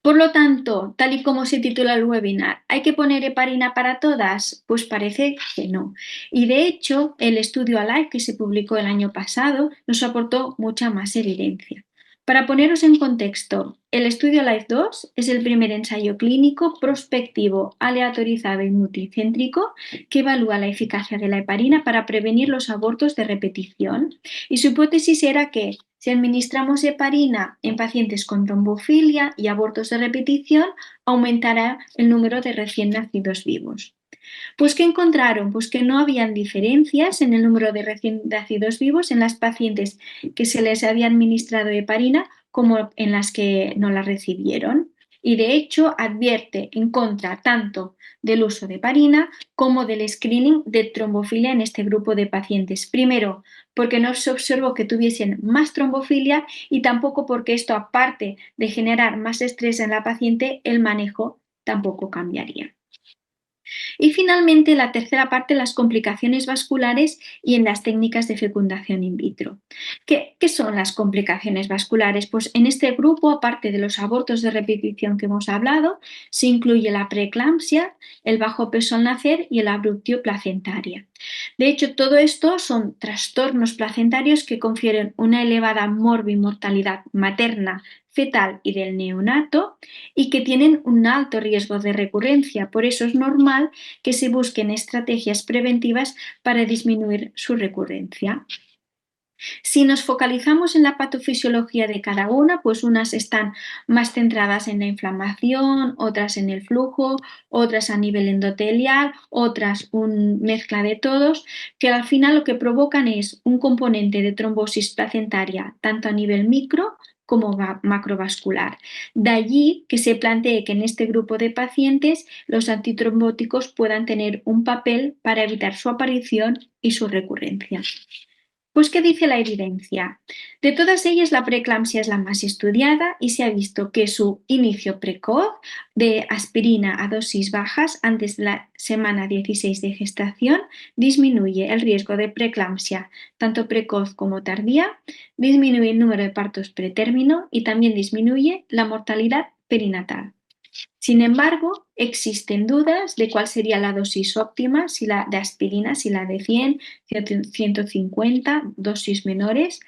Por lo tanto, tal y como se titula el webinar, ¿hay que poner heparina para todas? Pues parece que no. Y de hecho, el estudio ALIVE que se publicó el año pasado nos aportó mucha más evidencia. Para poneros en contexto, el estudio ALIVE 2 es el primer ensayo clínico prospectivo, aleatorizado y multicéntrico que evalúa la eficacia de la heparina para prevenir los abortos de repetición. Y su hipótesis era que si administramos heparina en pacientes con trombofilia y abortos de repetición, aumentará el número de recién nacidos vivos. Pues ¿qué encontraron? Pues que no habían diferencias en el número de recién nacidos vivos en las pacientes que se les había administrado heparina como en las que no la recibieron. Y de hecho advierte en contra tanto del uso de heparina como del screening de trombofilia en este grupo de pacientes. Primero, porque no se observó que tuviesen más trombofilia y tampoco porque esto, aparte de generar más estrés en la paciente, el manejo tampoco cambiaría. Y finalmente, la tercera parte, las complicaciones vasculares y en las técnicas de fecundación in vitro. ¿Qué son las complicaciones vasculares? Pues en este grupo, aparte de los abortos de repetición que hemos hablado, se incluye la preeclampsia, el bajo peso al nacer y el abruptio placentaria. De hecho, todo esto son trastornos placentarios que confieren una elevada morbimortalidad materna, fetal y del neonato y que tienen un alto riesgo de recurrencia. Por eso es normal que se busquen estrategias preventivas para disminuir su recurrencia. Si nos focalizamos en la patofisiología de cada una, pues unas están más centradas en la inflamación, otras en el flujo, otras a nivel endotelial, otras una mezcla de todos, que al final lo que provocan es un componente de trombosis placentaria tanto a nivel micro como macrovascular. De allí que se plantee que en este grupo de pacientes los antitrombóticos puedan tener un papel para evitar su aparición y su recurrencia. Pues, ¿qué dice la evidencia? De todas ellas, la preeclampsia es la más estudiada y se ha visto que su inicio precoz de aspirina a dosis bajas antes de la semana 16 de gestación disminuye el riesgo de preeclampsia, tanto precoz como tardía, disminuye el número de partos pretérmino y también disminuye la mortalidad perinatal. Sin embargo, existen dudas de cuál sería la dosis óptima, si la de aspirina, si la de 100, 150, dosis menores,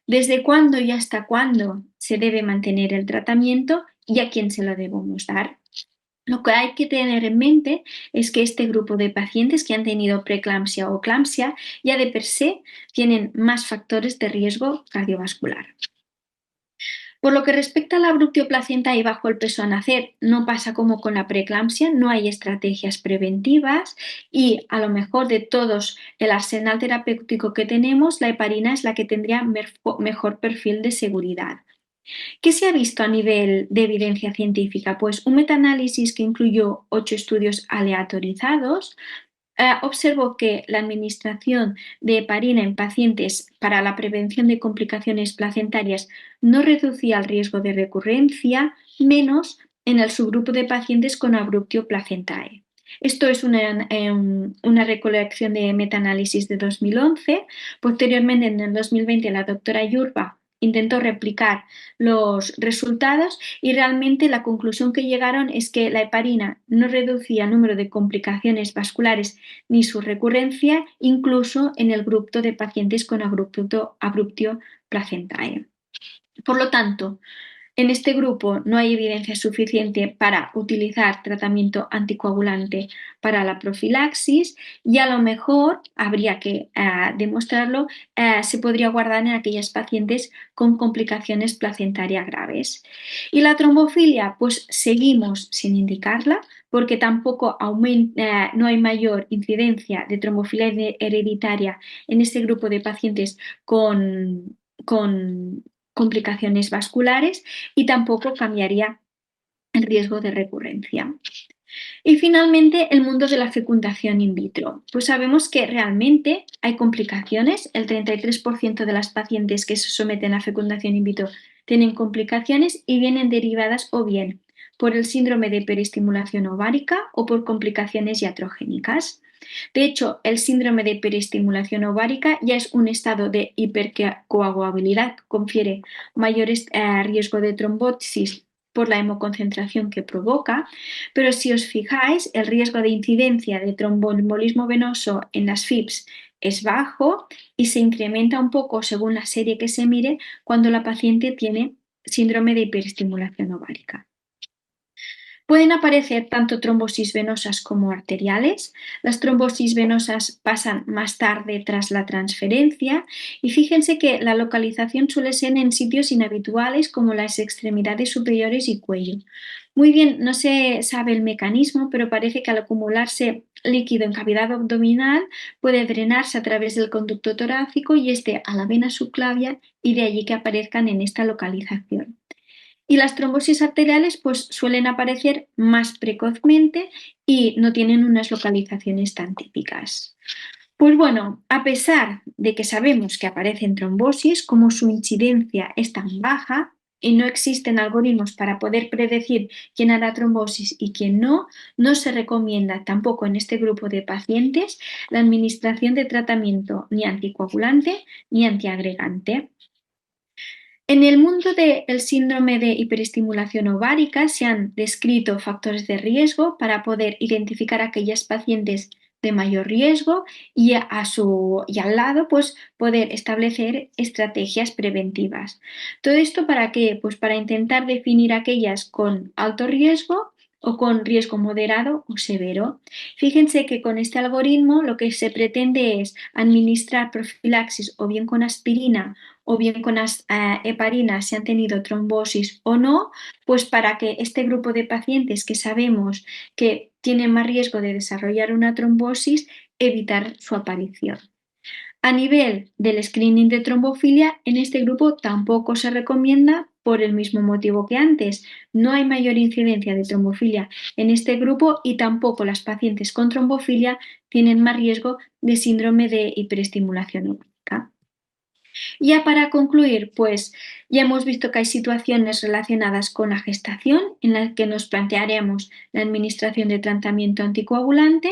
desde cuándo y hasta cuándo se debe mantener el tratamiento y a quién se lo debemos dar. Lo que hay que tener en mente es que este grupo de pacientes que han tenido preeclampsia o eclampsia ya de per se tienen más factores de riesgo cardiovascular. Por lo que respecta a la abruptio placenta y bajo el peso a nacer, no pasa como con la preeclampsia, no hay estrategias preventivas y a lo mejor de todos el arsenal terapéutico que tenemos, la heparina es la que tendría mejor perfil de seguridad. ¿Qué se ha visto a nivel de evidencia científica? Pues un metaanálisis que incluyó 8 estudios aleatorizados observó que la administración de heparina en pacientes para la prevención de complicaciones placentarias no reducía el riesgo de recurrencia, menos en el subgrupo de pacientes con abruptio placentae. Esto es una recolección de metaanálisis de 2011. Posteriormente, en el 2020, la doctora Yurba intentó replicar los resultados y realmente la conclusión que llegaron es que la heparina no reducía el número de complicaciones vasculares ni su recurrencia, incluso en el grupo de pacientes con abruptio placentae. Por lo tanto, en este grupo no hay evidencia suficiente para utilizar tratamiento anticoagulante para la profilaxis y a lo mejor habría que demostrarlo, se podría guardar en aquellas pacientes con complicaciones placentarias graves. Y la trombofilia, pues seguimos sin indicarla porque tampoco no hay mayor incidencia de trombofilia hereditaria en este grupo de pacientes con complicaciones vasculares y tampoco cambiaría el riesgo de recurrencia. Y finalmente, el mundo de la fecundación in vitro. Pues sabemos que realmente hay complicaciones. El 33% de las pacientes que se someten a fecundación in vitro tienen complicaciones y vienen derivadas o bien por el síndrome de hiperestimulación ovárica o por complicaciones iatrogénicas. De hecho, el síndrome de hiperestimulación ovárica ya es un estado de hipercoagulabilidad que confiere mayor riesgo de trombosis por la hemoconcentración que provoca, pero si os fijáis, el riesgo de incidencia de tromboembolismo venoso en las FIPS es bajo y se incrementa un poco según la serie que se mire cuando la paciente tiene síndrome de hiperestimulación ovárica. Pueden aparecer tanto trombosis venosas como arteriales. Las trombosis venosas pasan más tarde tras la transferencia y fíjense que la localización suele ser en sitios inhabituales como las extremidades superiores y cuello. Muy bien, no se sabe el mecanismo, pero parece que al acumularse líquido en cavidad abdominal puede drenarse a través del conducto torácico y a la vena subclavia y de allí que aparezcan en esta localización. Y las trombosis arteriales pues suelen aparecer más precozmente y no tienen unas localizaciones tan típicas. Pues bueno, a pesar de que sabemos que aparecen trombosis, como su incidencia es tan baja y no existen algoritmos para poder predecir quién hará trombosis y quién no, no se recomienda tampoco en este grupo de pacientes la administración de tratamiento ni anticoagulante ni antiagregante. En el mundo del síndrome de hiperestimulación ovárica se han descrito factores de riesgo para poder identificar a aquellas pacientes de mayor riesgo y al lado pues, poder establecer estrategias preventivas. ¿Todo esto para qué? Pues para intentar definir aquellas con alto riesgo o con riesgo moderado o severo. Fíjense que con este algoritmo lo que se pretende es administrar profilaxis o bien con aspirina o bien con heparina si han tenido trombosis o no, pues para que este grupo de pacientes que sabemos que tienen más riesgo de desarrollar una trombosis, evitar su aparición. A nivel del screening de trombofilia, en este grupo tampoco se recomienda por el mismo motivo que antes. No hay mayor incidencia de trombofilia en este grupo y tampoco las pacientes con trombofilia tienen más riesgo de síndrome de hiperestimulación ovárica. Ya para concluir, pues ya hemos visto que hay situaciones relacionadas con la gestación en las que nos plantearemos la administración de tratamiento anticoagulante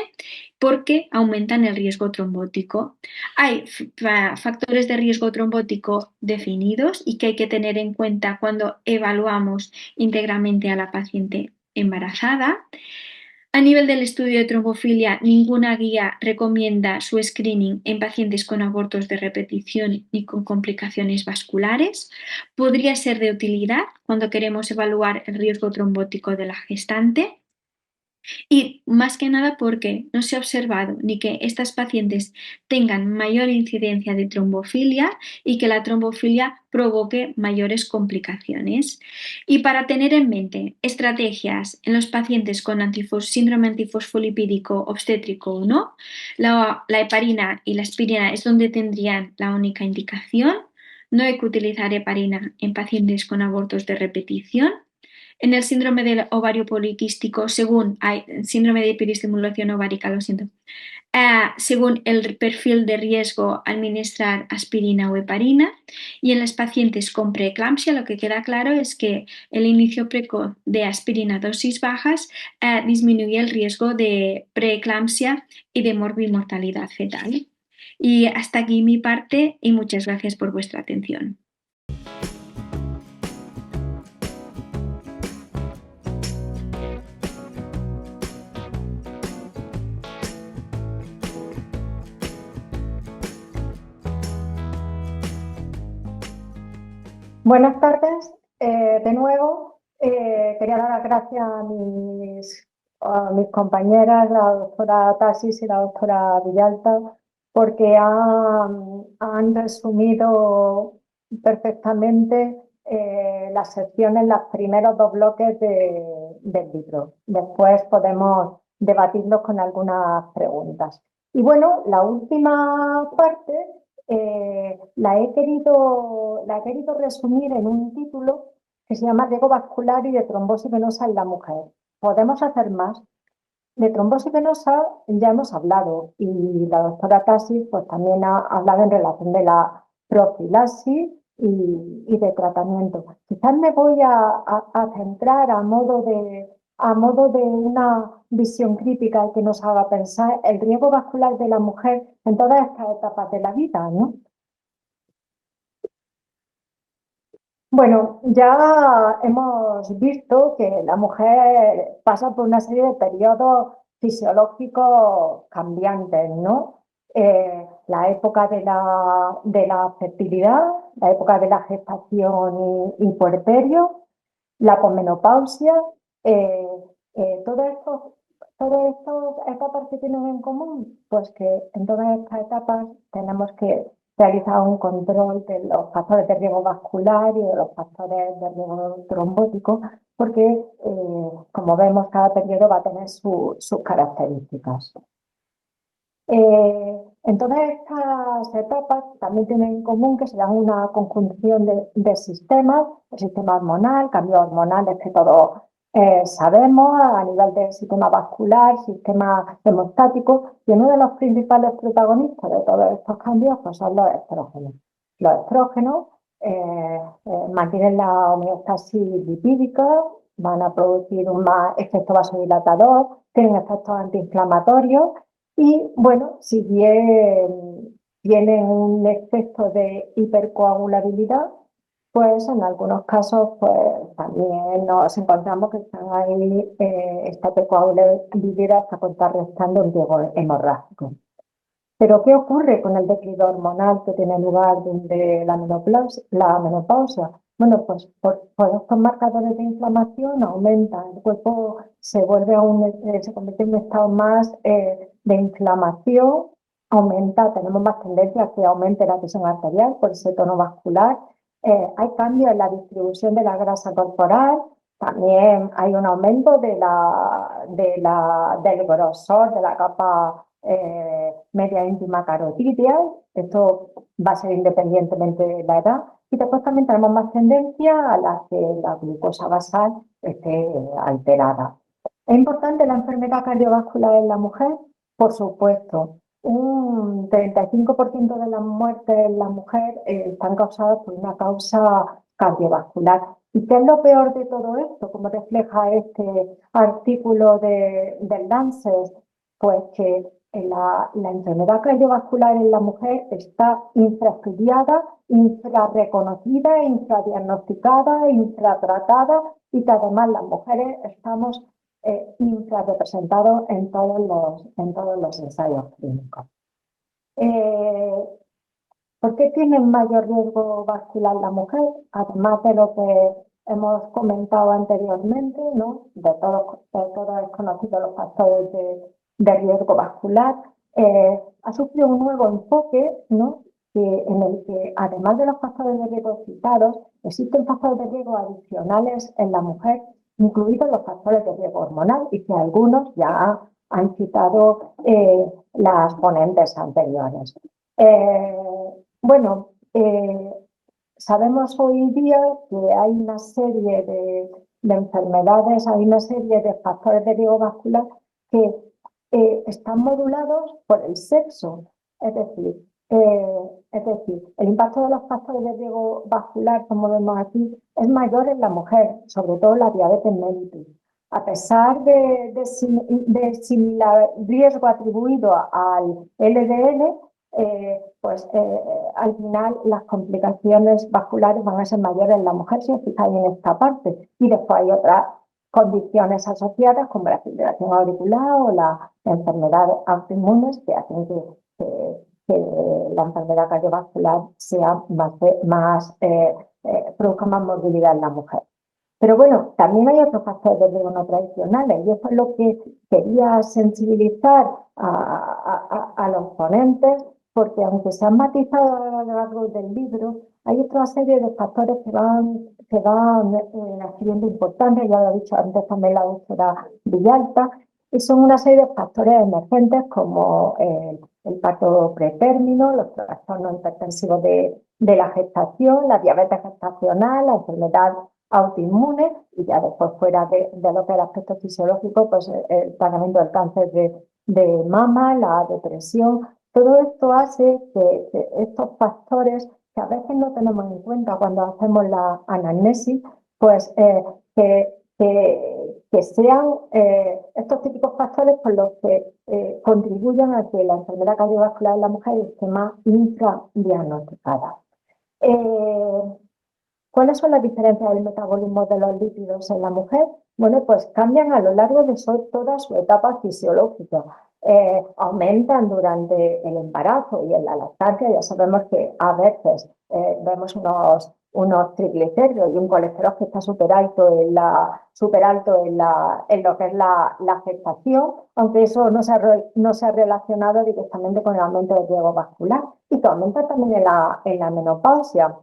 porque aumentan el riesgo trombótico. Hay factores de riesgo trombótico definidos y que hay que tener en cuenta cuando evaluamos íntegramente a la paciente embarazada. A nivel del estudio de trombofilia, ninguna guía recomienda su screening en pacientes con abortos de repetición y con complicaciones vasculares. Podría ser de utilidad cuando queremos evaluar el riesgo trombótico de la gestante. Y más que nada porque no se ha observado ni que estas pacientes tengan mayor incidencia de trombofilia y que la trombofilia provoque mayores complicaciones. Y para tener en mente estrategias en los pacientes con síndrome antifosfolipídico obstétrico 1, la heparina y la aspirina es donde tendrían la única indicación. No hay que utilizar heparina en pacientes con abortos de repetición. En el síndrome del ovario poliquístico, según hay síndrome de hiperestimulación ovárica, lo siento, según el perfil de riesgo, administrar aspirina o heparina. Y en los pacientes con preeclampsia, lo que queda claro es que el inicio precoz de aspirina a dosis bajas disminuye el riesgo de preeclampsia y de morbimortalidad fetal. Y hasta aquí mi parte y muchas gracias por vuestra atención. Buenas tardes, de nuevo. Quería dar las gracias a mis compañeras, la doctora Tasis y la doctora Villalta, porque han resumido perfectamente las secciones, los primeros dos bloques del libro. Después podemos debatirlos con algunas preguntas. Y bueno, la última parte la he querido resumir en un título que se llama Riesgo vascular y de trombosis venosa en la mujer. Podemos hacer más. De trombosis venosa ya hemos hablado y la doctora Tasis pues, también ha hablado en relación de la profilaxis y de tratamiento. Quizás me voy a centrar a modo de una visión crítica que nos haga pensar el riesgo vascular de la mujer en todas estas etapas de la vida, ¿no? Bueno, ya hemos visto que la mujer pasa por una serie de periodos fisiológicos cambiantes, ¿no? La época de la fertilidad, la época de la gestación y puerperio, la posmenopausia, eh, todo esto, etapas que tienen en común, pues que en todas estas etapas tenemos que realizar un control de los factores de riesgo vascular y de los factores de riesgo trombótico, porque, como vemos, cada periodo va a tener sus características. En todas estas etapas también tienen en común que se dan una conjunción de sistemas, el sistema hormonal, cambios hormonales que todos sabemos a nivel del sistema vascular, sistema hemostático, y uno de los principales protagonistas de todos estos cambios pues, son los estrógenos. Los estrógenos mantienen la homeostasis lipídica, van a producir un efecto vasodilatador, tienen efectos antiinflamatorios. Y bueno, si bien tienen un efecto de hipercoagulabilidad, pues en algunos casos pues también nos encontramos que están ahí, esta hipercoagulabilidad está contrarrestando el riesgo hemorrágico. Pero ¿qué ocurre con el declive hormonal que tiene lugar desde la menopausia? Bueno, pues por estos marcadores de inflamación aumenta, el cuerpo se convierte en un estado más de inflamación, tenemos más tendencia a que aumente la presión arterial por ese tono vascular, hay cambios en la distribución de la grasa corporal, también hay un aumento del grosor de la capa media íntima carotídea, esto va a ser independientemente de la edad, y después también tenemos más tendencia a la que la glucosa basal esté alterada. ¿Es importante la enfermedad cardiovascular en la mujer? Por supuesto. Un un 35% de las muertes en la mujer están causadas por una causa cardiovascular. ¿Y qué es lo peor de todo esto? Como refleja este artículo del Lancet, pues que la enfermedad cardiovascular en la mujer está infraestudiada, infrarreconocida, infradiagnosticada, infratratada y que además las mujeres estamos infrarrepresentados en todos los ensayos clínicos. ¿Por qué tienen mayor riesgo vascular la mujer? Además de lo que hemos comentado anteriormente, ¿no? De todos es conocido los factores de riesgo vascular. Ha sufrido un nuevo enfoque, ¿no? En el que, además de los factores de riesgo citados, existen factores de riesgo adicionales en la mujer, incluidos los factores de riesgo hormonal, y que algunos ya han citado las ponentes anteriores. Bueno, sabemos hoy día que hay una serie de enfermedades, hay una serie de factores de riesgo vascular que están modulados por el sexo. Es decir, el impacto de los factores de riesgo vascular, como vemos aquí, es mayor en la mujer, sobre todo la diabetes mellitus. A pesar de similar riesgo atribuido al LDL, al final las complicaciones vasculares van a ser mayores en la mujer, si os fijáis en esta parte. Y después hay otras condiciones asociadas como la fibrilación auricular o las enfermedades autoinmunes que hacen que la enfermedad cardiovascular sea produzca más morbilidad en la mujer. Pero bueno, también hay otros factores de riesgo no tradicionales y eso es lo que quería sensibilizar a los ponentes, porque aunque se han matizado a lo largo del libro, hay otra serie de factores que van adquiriendo importancia, ya lo ha dicho antes también la doctora Villalta, y son una serie de factores emergentes como el parto pretérmino, los trastornos hipertensivos de la gestación, la diabetes gestacional, la enfermedad autoinmune y ya después fuera de lo que es el aspecto fisiológico, pues el tratamiento del cáncer de mama, la depresión. Todo esto hace que estos factores que a veces no tenemos en cuenta cuando hacemos la anamnesis, pues que sean estos típicos factores por los que contribuyan a que la enfermedad cardiovascular en la mujer esté más infradiagnosticada. ¿Cuáles son las diferencias del metabolismo de los lípidos en la mujer? Bueno, pues cambian a lo largo de toda su etapa fisiológica. Aumentan durante el embarazo y en la lactancia. Ya sabemos que a veces vemos unos triglicéridos y un colesterol que está súper alto en lo que es la gestación, aunque eso no se ha relacionado directamente con el aumento del riesgo vascular y que aumenta también en la menopausia.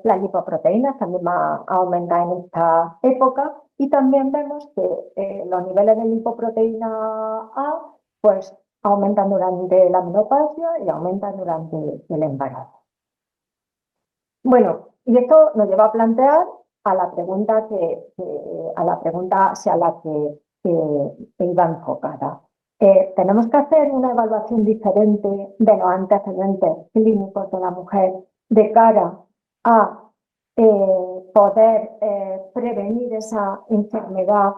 Las lipoproteínas también van a aumentar en esta época y también vemos que los niveles de lipoproteína A pues aumentan durante la menopausia y aumentan durante el embarazo. Bueno, y esto nos lleva a plantear a la pregunta hacia la que iba enfocada. Tenemos que hacer una evaluación diferente de los antecedentes clínicos de la mujer de cara a poder prevenir esa enfermedad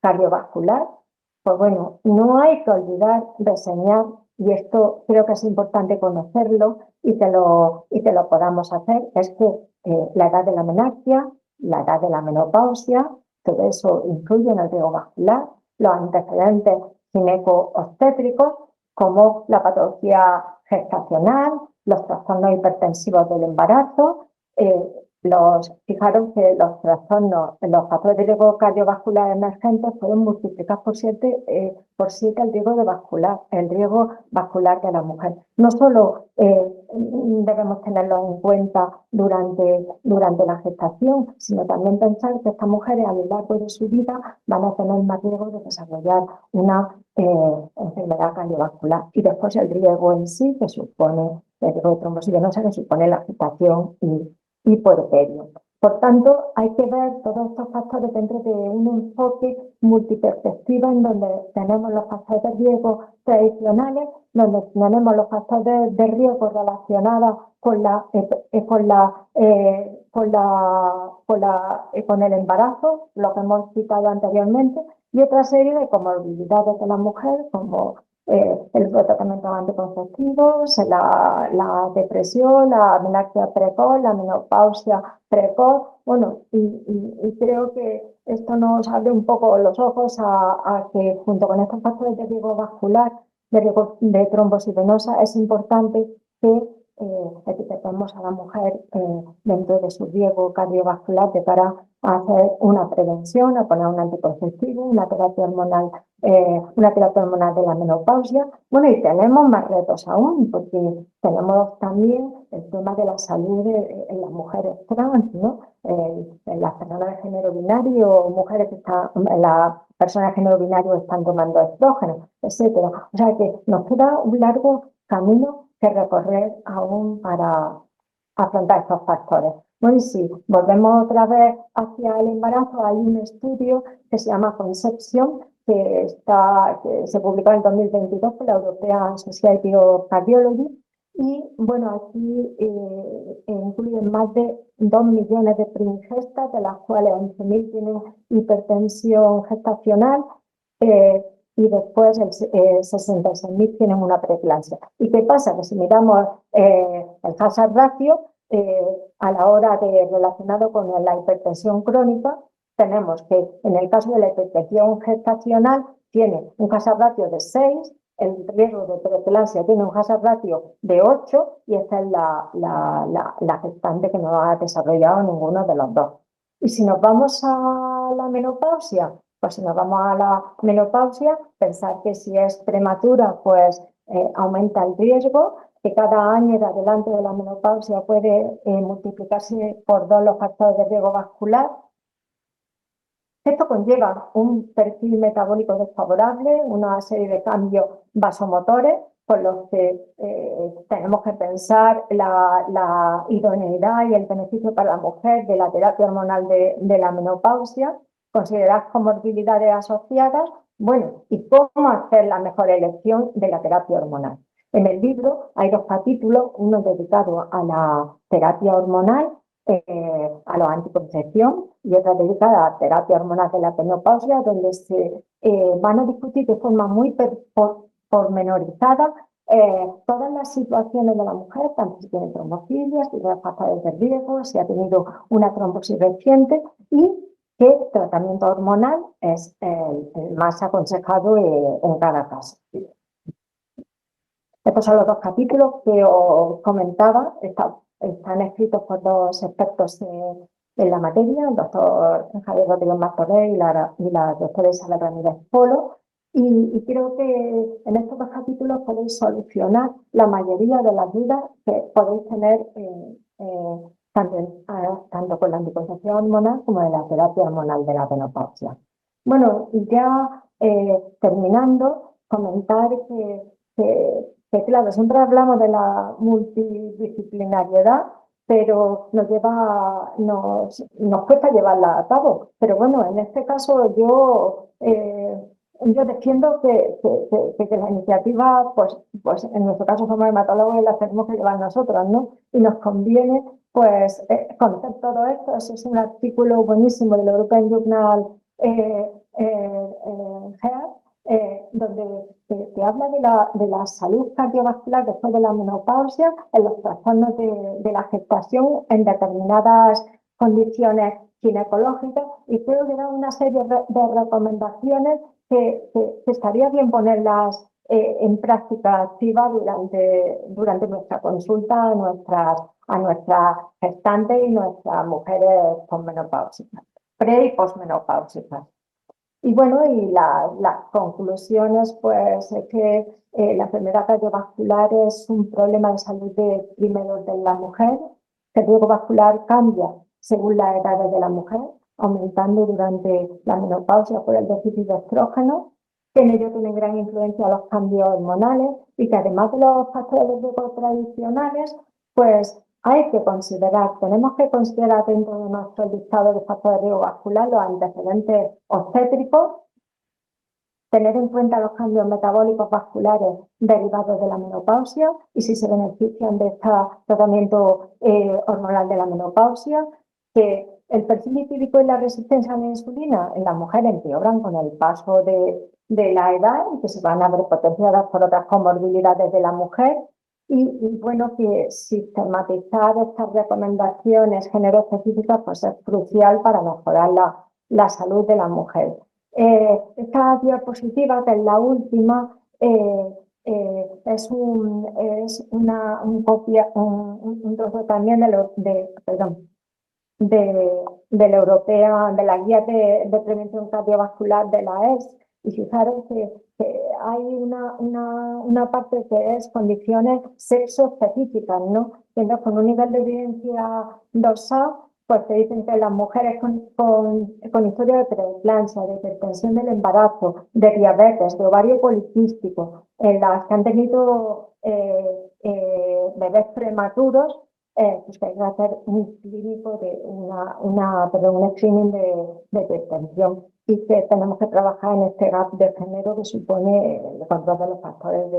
cardiovascular. Pues bueno, no hay que olvidar reseñar, y esto creo que es importante conocerlo y que lo podamos hacer, es que la edad de la menarquia, la edad de la menopausia, todo eso influye en el riesgo vascular, los antecedentes gineco-obstétricos, como la patología gestacional, los trastornos hipertensivos del embarazo, fijaros que los factores de riesgo cardiovascular emergentes pueden multiplicar por 7 el riesgo vascular de la mujer. No solo debemos tenerlo en cuenta durante la gestación, sino también pensar que estas mujeres a lo largo de su vida van a tener más riesgo de desarrollar una enfermedad cardiovascular. Y después el riesgo en sí que supone el riesgo de trombosis venosa, que supone la agitación y puerperio. Por tanto, hay que ver todos estos factores dentro de un enfoque multiperspectiva en donde tenemos los factores de riesgo tradicionales, donde tenemos los factores de riesgo relacionados con el embarazo, lo que hemos citado anteriormente, y otra serie de comorbilidades de la mujer, como el tratamiento anticonceptivos, la depresión, la menarquia precoz, la menopausia precoz. Bueno, y creo que esto nos abre un poco los ojos a que junto con estos factores de riesgo vascular, de riesgo de trombosis venosa, es importante que etiquetemos a la mujer dentro de su riesgo cardiovascular de cara a hacer una prevención, a poner un anticonceptivo, una terapia hormonal de la menopausia. Bueno, y tenemos más retos aún, porque tenemos también el tema de la salud en las mujeres trans, ¿no? En las personas de género binario, mujeres que están, las personas de género binario están tomando estrógenos, etcétera. O sea que nos queda un largo camino que recorrer aún para afrontar estos factores. Bueno, y si volvemos otra vez hacia el embarazo, hay un estudio que se llama Conception, que se publicó en 2022 por la European Society of Cardiology. Y bueno, aquí incluyen más de 2 millones de preingestas, de las cuales 11.000 tienen hipertensión gestacional y después 66.000 tienen una preeclampsia. ¿Y qué pasa? Que si miramos el hazard ratio, a la hora de relacionado con la hipertensión crónica, tenemos que en el caso de la hipertensión gestacional tiene un hazard ratio de 6, el riesgo de preeclampsia tiene un hazard ratio de 8 y esta es la gestante que no ha desarrollado ninguno de los dos. Y si nos vamos a la menopausia, pues si nos vamos a la menopausia, pensar que si es prematura, pues aumenta el riesgo, que cada año de adelante de la menopausia puede multiplicarse por 2 los factores de riesgo vascular. Esto conlleva un perfil metabólico desfavorable, una serie de cambios vasomotores, por los que tenemos que pensar la idoneidad y el beneficio para la mujer de la terapia hormonal de la menopausia, considerar comorbilidades asociadas, bueno, y cómo hacer la mejor elección de la terapia hormonal. En el libro hay 2 capítulos, uno dedicado a la terapia hormonal, a la anticoncepción, y otra dedicada a la terapia hormonal de la menopausia, donde se van a discutir de forma muy pormenorizada todas las situaciones de la mujer, tanto si tiene trombofilias, si tiene factores de riesgo, si ha tenido una trombosis reciente y qué tratamiento hormonal es el más aconsejado en cada caso. Estos son los 2 capítulos que os comentaba, están escritos por 2 expertos en la materia, el doctor Javier Rodríguez Martorell y la doctora Isabel Ramírez Polo, y creo que en estos 2 capítulos podéis solucionar la mayoría de las dudas que podéis tener tanto con la anticoncepción hormonal como en la terapia hormonal de la menopausia. Bueno, y ya terminando, comentar que claro, siempre hablamos de la multidisciplinariedad, pero nos cuesta llevarla a cabo. Pero bueno, en este caso yo defiendo que la iniciativa, pues en nuestro caso somos hematólogos y la tenemos que llevar nosotros, ¿no? Y nos conviene pues conocer todo esto. Ese es un artículo buenísimo del European Journal Health, donde te habla de la salud cardiovascular después de la menopausia, en los trastornos de la gestación, en determinadas condiciones ginecológicas, y creo que da una serie de recomendaciones que estaría bien ponerlas en práctica activa durante nuestra consulta a nuestras gestantes y nuestras mujeres posmenopáusicas, pre y posmenopáusicas. Y bueno, y las conclusiones, pues es que la enfermedad cardiovascular es un problema de salud primero de la mujer, que el riesgo vascular cambia según la edad de la mujer, aumentando durante la menopausia por el déficit de estrógeno, que en ello tienen gran influencia los cambios hormonales y que además de los factores de riesgo tradicionales, pues hay que considerar, tenemos que considerar dentro de nuestro listado de factores de riesgo vascular los antecedentes obstétricos, tener en cuenta los cambios metabólicos vasculares derivados de la menopausia y si se benefician de este tratamiento hormonal de la menopausia, que el perfil lipídico y la resistencia a la insulina en las mujeres empeoran con el paso de la edad y que se van a ver potenciadas por otras comorbilidades de la mujer. Y bueno, que sistematizar estas recomendaciones genero-específicas pues es crucial para mejorar la salud de la mujer. Esta diapositiva, que es la última, es un trozo también de la europea, de la guía de prevención cardiovascular de la ES. Y fijaros que hay una parte que es condiciones sexo específicas, ¿no? Entonces, con un nivel de evidencia dorsal, pues te dicen que las mujeres con historia de preeclampsia, de hipertensión del embarazo, de diabetes, de ovario poliquístico, en las que han tenido bebés prematuros, pues que hay que hacer un clínico de un screening de hipertensión y que tenemos que trabajar en este gap de género que supone el control de los factores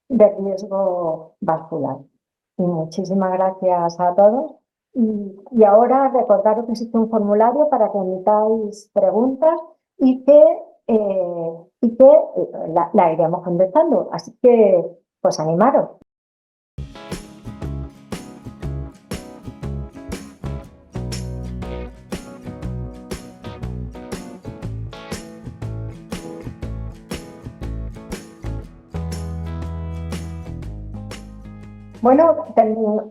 de riesgo vascular. Y muchísimas gracias a todos. Y ahora recordaros que existe un formulario para que emitáis preguntas y que la iremos contestando. Así que, pues animaros. Bueno,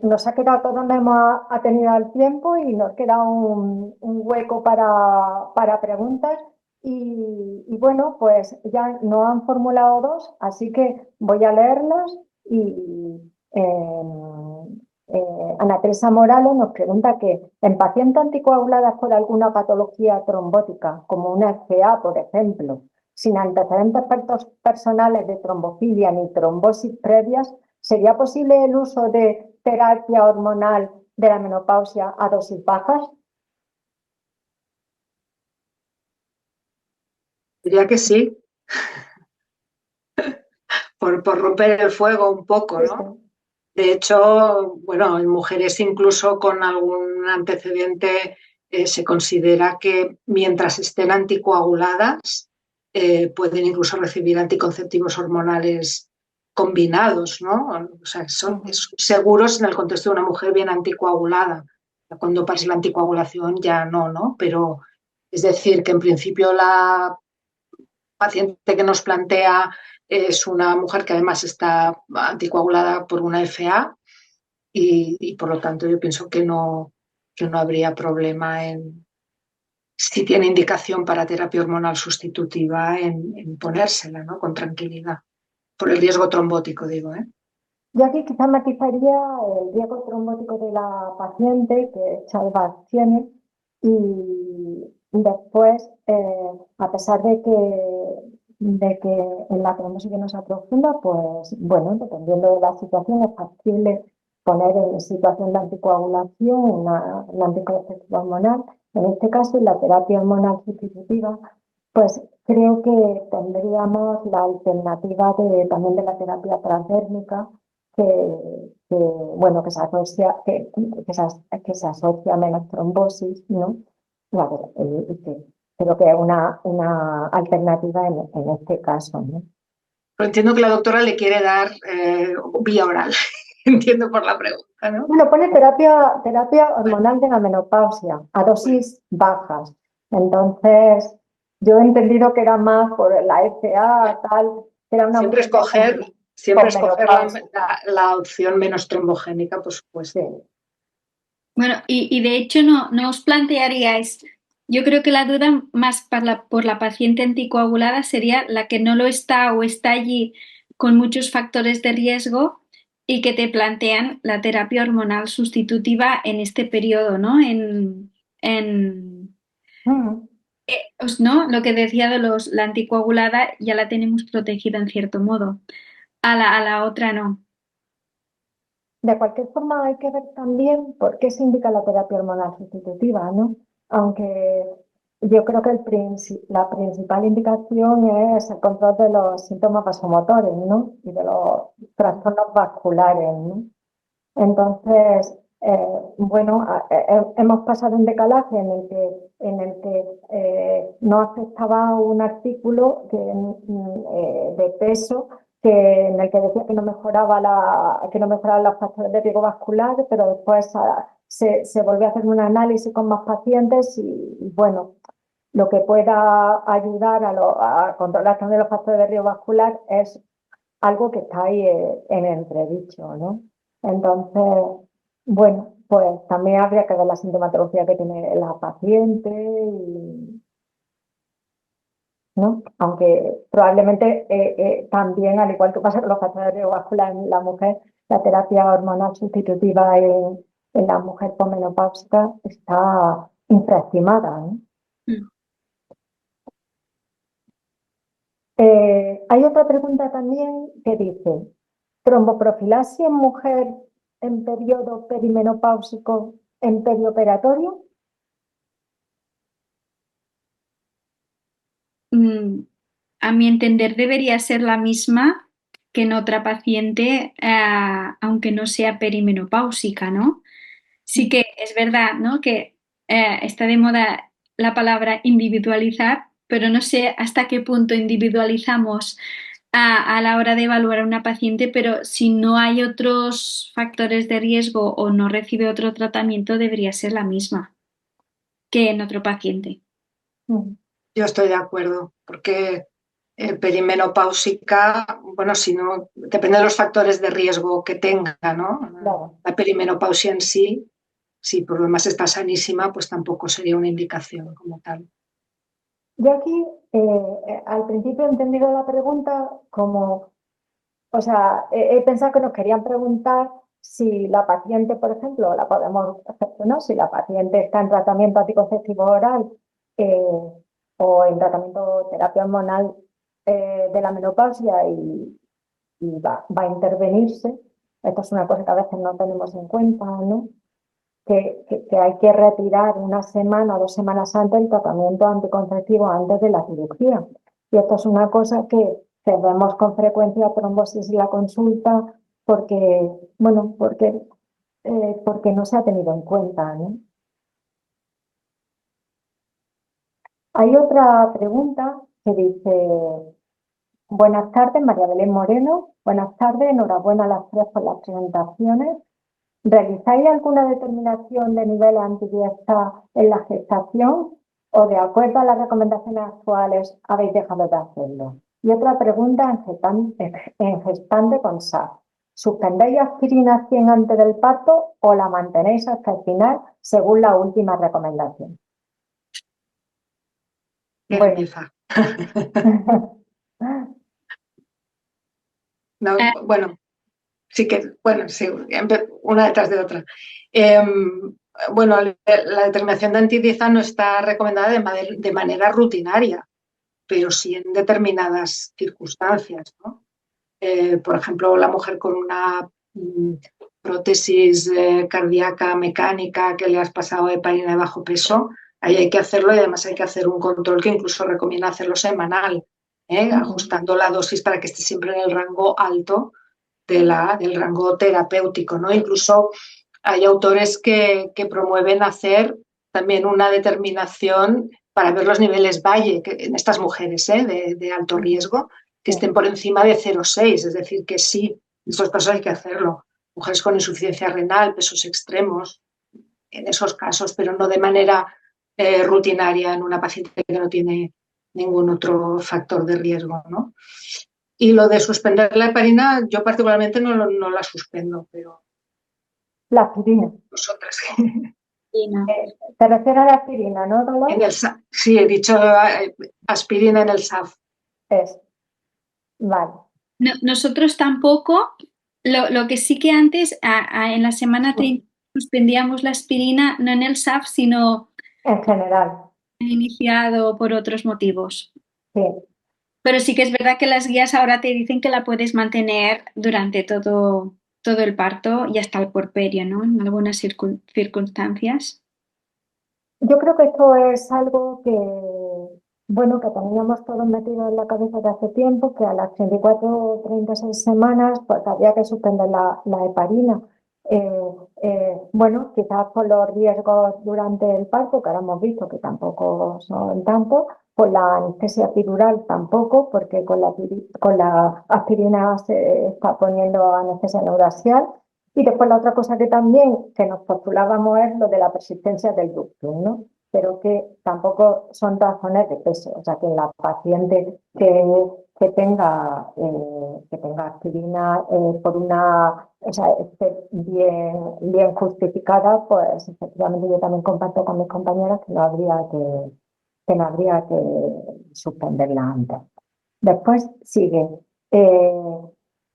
nos ha quedado, todos nos hemos atenido el tiempo y nos queda un hueco para preguntas. Y bueno, pues ya nos han formulado dos, así que voy a leerlas. Ana Teresa Morales nos pregunta que en pacientes anticoaguladas por alguna patología trombótica, como una FA, por ejemplo, sin antecedentes personales de trombofilia ni trombosis previas, ¿sería posible el uso de terapia hormonal de la menopausia a dosis bajas? Diría que sí, por romper el fuego un poco, ¿no? De hecho, bueno, en mujeres incluso con algún antecedente se considera que mientras estén anticoaguladas pueden incluso recibir anticonceptivos hormonales combinados, ¿no? O sea, son seguros en el contexto de una mujer bien anticoagulada. Cuando pase la anticoagulación ya no, pero es decir, que en principio la paciente que nos plantea es una mujer que además está anticoagulada por una FA y por lo tanto yo pienso que no habría problema en, si tiene indicación para terapia hormonal sustitutiva, en ponérsela, ¿no? Con tranquilidad. Por el riesgo trombótico, digo, ¿eh? Yo aquí quizás matizaría el riesgo trombótico de la paciente que Chalbach tiene y después, a pesar de que en la trombosis venosa profunda, pues bueno, dependiendo de la situación, es factible poner en situación de anticoagulación una anticonceptiva hormonal. En este caso, en la terapia hormonal sustitutiva, pues creo que tendríamos la alternativa también de la terapia transdérmica, bueno, que se asocia, que se asocia a menos trombosis, ¿no? Creo que es una alternativa en este caso, ¿no? Pero entiendo que la doctora le quiere dar vía oral. Entiendo por la pregunta, ¿no? Bueno, pone terapia hormonal de la menopausia a dosis bajas. Entonces, yo he entendido que era más por la FA, tal, que era una siempre escoger la opción menos trombogénica, por supuesto. Sí. Bueno, y de hecho no os plantearíais, yo creo que la duda más por la paciente anticoagulada sería la que no lo está o está allí con muchos factores de riesgo y que te plantean la terapia hormonal sustitutiva en este periodo, ¿no? ¿No? Lo que decía de la anticoagulada ya la tenemos protegida en cierto modo, a la otra no. De cualquier forma, hay que ver también por qué se indica la terapia hormonal sustitutiva, ¿no? Aunque yo creo que la principal indicación es el control de los síntomas vasomotores, ¿no? Y de los trastornos vasculares, ¿no? Entonces, bueno, hemos pasado un decalaje en el que no aceptaba un artículo de peso en el que decía que no mejoraban los factores de riesgo vascular, pero después se volvió a hacer un análisis con más pacientes y bueno, lo que pueda ayudar a controlar también los factores de riesgo vascular es algo que está ahí en entredicho, ¿no? Entonces, bueno, pues también habría que ver la sintomatología que tiene la paciente, ¿no? Aunque probablemente también, al igual que pasa con los factores de riesgo vascular en la mujer, la terapia hormonal sustitutiva en la mujer posmenopáusica está infraestimada, ¿no? Mm. Hay otra pregunta también que dice, ¿tromboprofilaxis en mujer en periodo perimenopáusico en perioperatorio? A mi entender debería ser la misma que en otra paciente, aunque no sea perimenopáusica, ¿no? Sí que es verdad, ¿no? Que está de moda la palabra individualizar, pero no sé hasta qué punto individualizamos a la hora de evaluar a una paciente, pero si no hay otros factores de riesgo o no recibe otro tratamiento, debería ser la misma que en otro paciente. Mm, Yo estoy de acuerdo, porque perimenopáusica, bueno, si no, depende de los factores de riesgo que tenga, ¿no? claro. La perimenopausia en sí, si por lo demás está sanísima, pues tampoco sería una indicación como tal. Yo aquí al principio he entendido la pregunta como, o sea, he pensado que nos querían preguntar si la paciente, por ejemplo, la podemos excepcionar, si la paciente está en tratamiento anticonceptivo oral eh, o en tratamiento terapia hormonal de la menopausia y va a intervenirse. Esto es una cosa que a veces no tenemos en cuenta, ¿no? Que hay que retirar una semana o 2 semanas antes el tratamiento anticonceptivo antes de la cirugía. Y esto es una cosa que vemos con frecuencia trombosis en la consulta porque, bueno, porque no se ha tenido en cuenta, ¿no? Hay otra pregunta que dice, buenas tardes, María Belén Moreno. Buenas tardes, enhorabuena a las tres por las presentaciones. ¿Realizáis alguna determinación de nivel antidiesta en la gestación o de acuerdo a las recomendaciones actuales habéis dejado de hacerlo? Y otra pregunta en gestante con SAF. ¿Suspendéis aspirina 100 antes del parto o la mantenéis hasta el final según la última recomendación? ¿Quién Bueno, empieza? No, Eh, bueno, sí que, bueno, sí, una detrás de otra. Eh, bueno, la determinación de antidieza no está recomendada de manera rutinaria, pero sí en determinadas circunstancias, ¿no? Por ejemplo, la mujer con una prótesis cardíaca mecánica que le has pasado heparina de bajo peso, ahí hay que hacerlo y además hay que hacer un control que incluso recomienda hacerlo semanal, ajustando la dosis para que esté siempre en el rango alto del rango terapéutico, ¿no? Incluso hay autores que promueven hacer también una determinación para ver los niveles valle en estas mujeres de alto riesgo, que estén por encima de 0,6, es decir, que sí, en estos casos hay que hacerlo. Mujeres con insuficiencia renal, pesos extremos, en esos casos, pero no de manera rutinaria en una paciente que no tiene ningún otro factor de riesgo, ¿no? Y lo de suspender la heparina, yo particularmente no la suspendo, pero la aspirina. vosotras. Te refieres a la aspirina, ¿no, En Dolores? el, sí, he dicho aspirina en el SAF. Es, vale. nosotros tampoco. Lo que sí que antes, en la semana 30, suspendíamos la aspirina, no en el SAF, sino En general, iniciado por otros motivos. sí. Pero sí que es verdad que las guías ahora te dicen que la puedes mantener durante todo. todo el parto y hasta el puerperio, ¿no? En algunas circunstancias. Yo creo que esto es algo que, bueno, que teníamos todos metido en la cabeza de hace tiempo, que a las 34 o 36 semanas pues había que suspender la heparina. Bueno, quizás por los riesgos durante el parto, que ahora hemos visto que tampoco son tantos, por la anestesia epidural tampoco, porque con la aspirina se está poniendo anestesia neurasial. Y después la otra cosa que también que nos postulábamos es lo de la persistencia del ductus, ¿no? Pero que tampoco son razones de peso. O sea, que la paciente que tenga aspirina por una, o sea, esté bien justificada, pues efectivamente yo también comparto con mis compañeras que no habría que suspenderla antes. Después sigue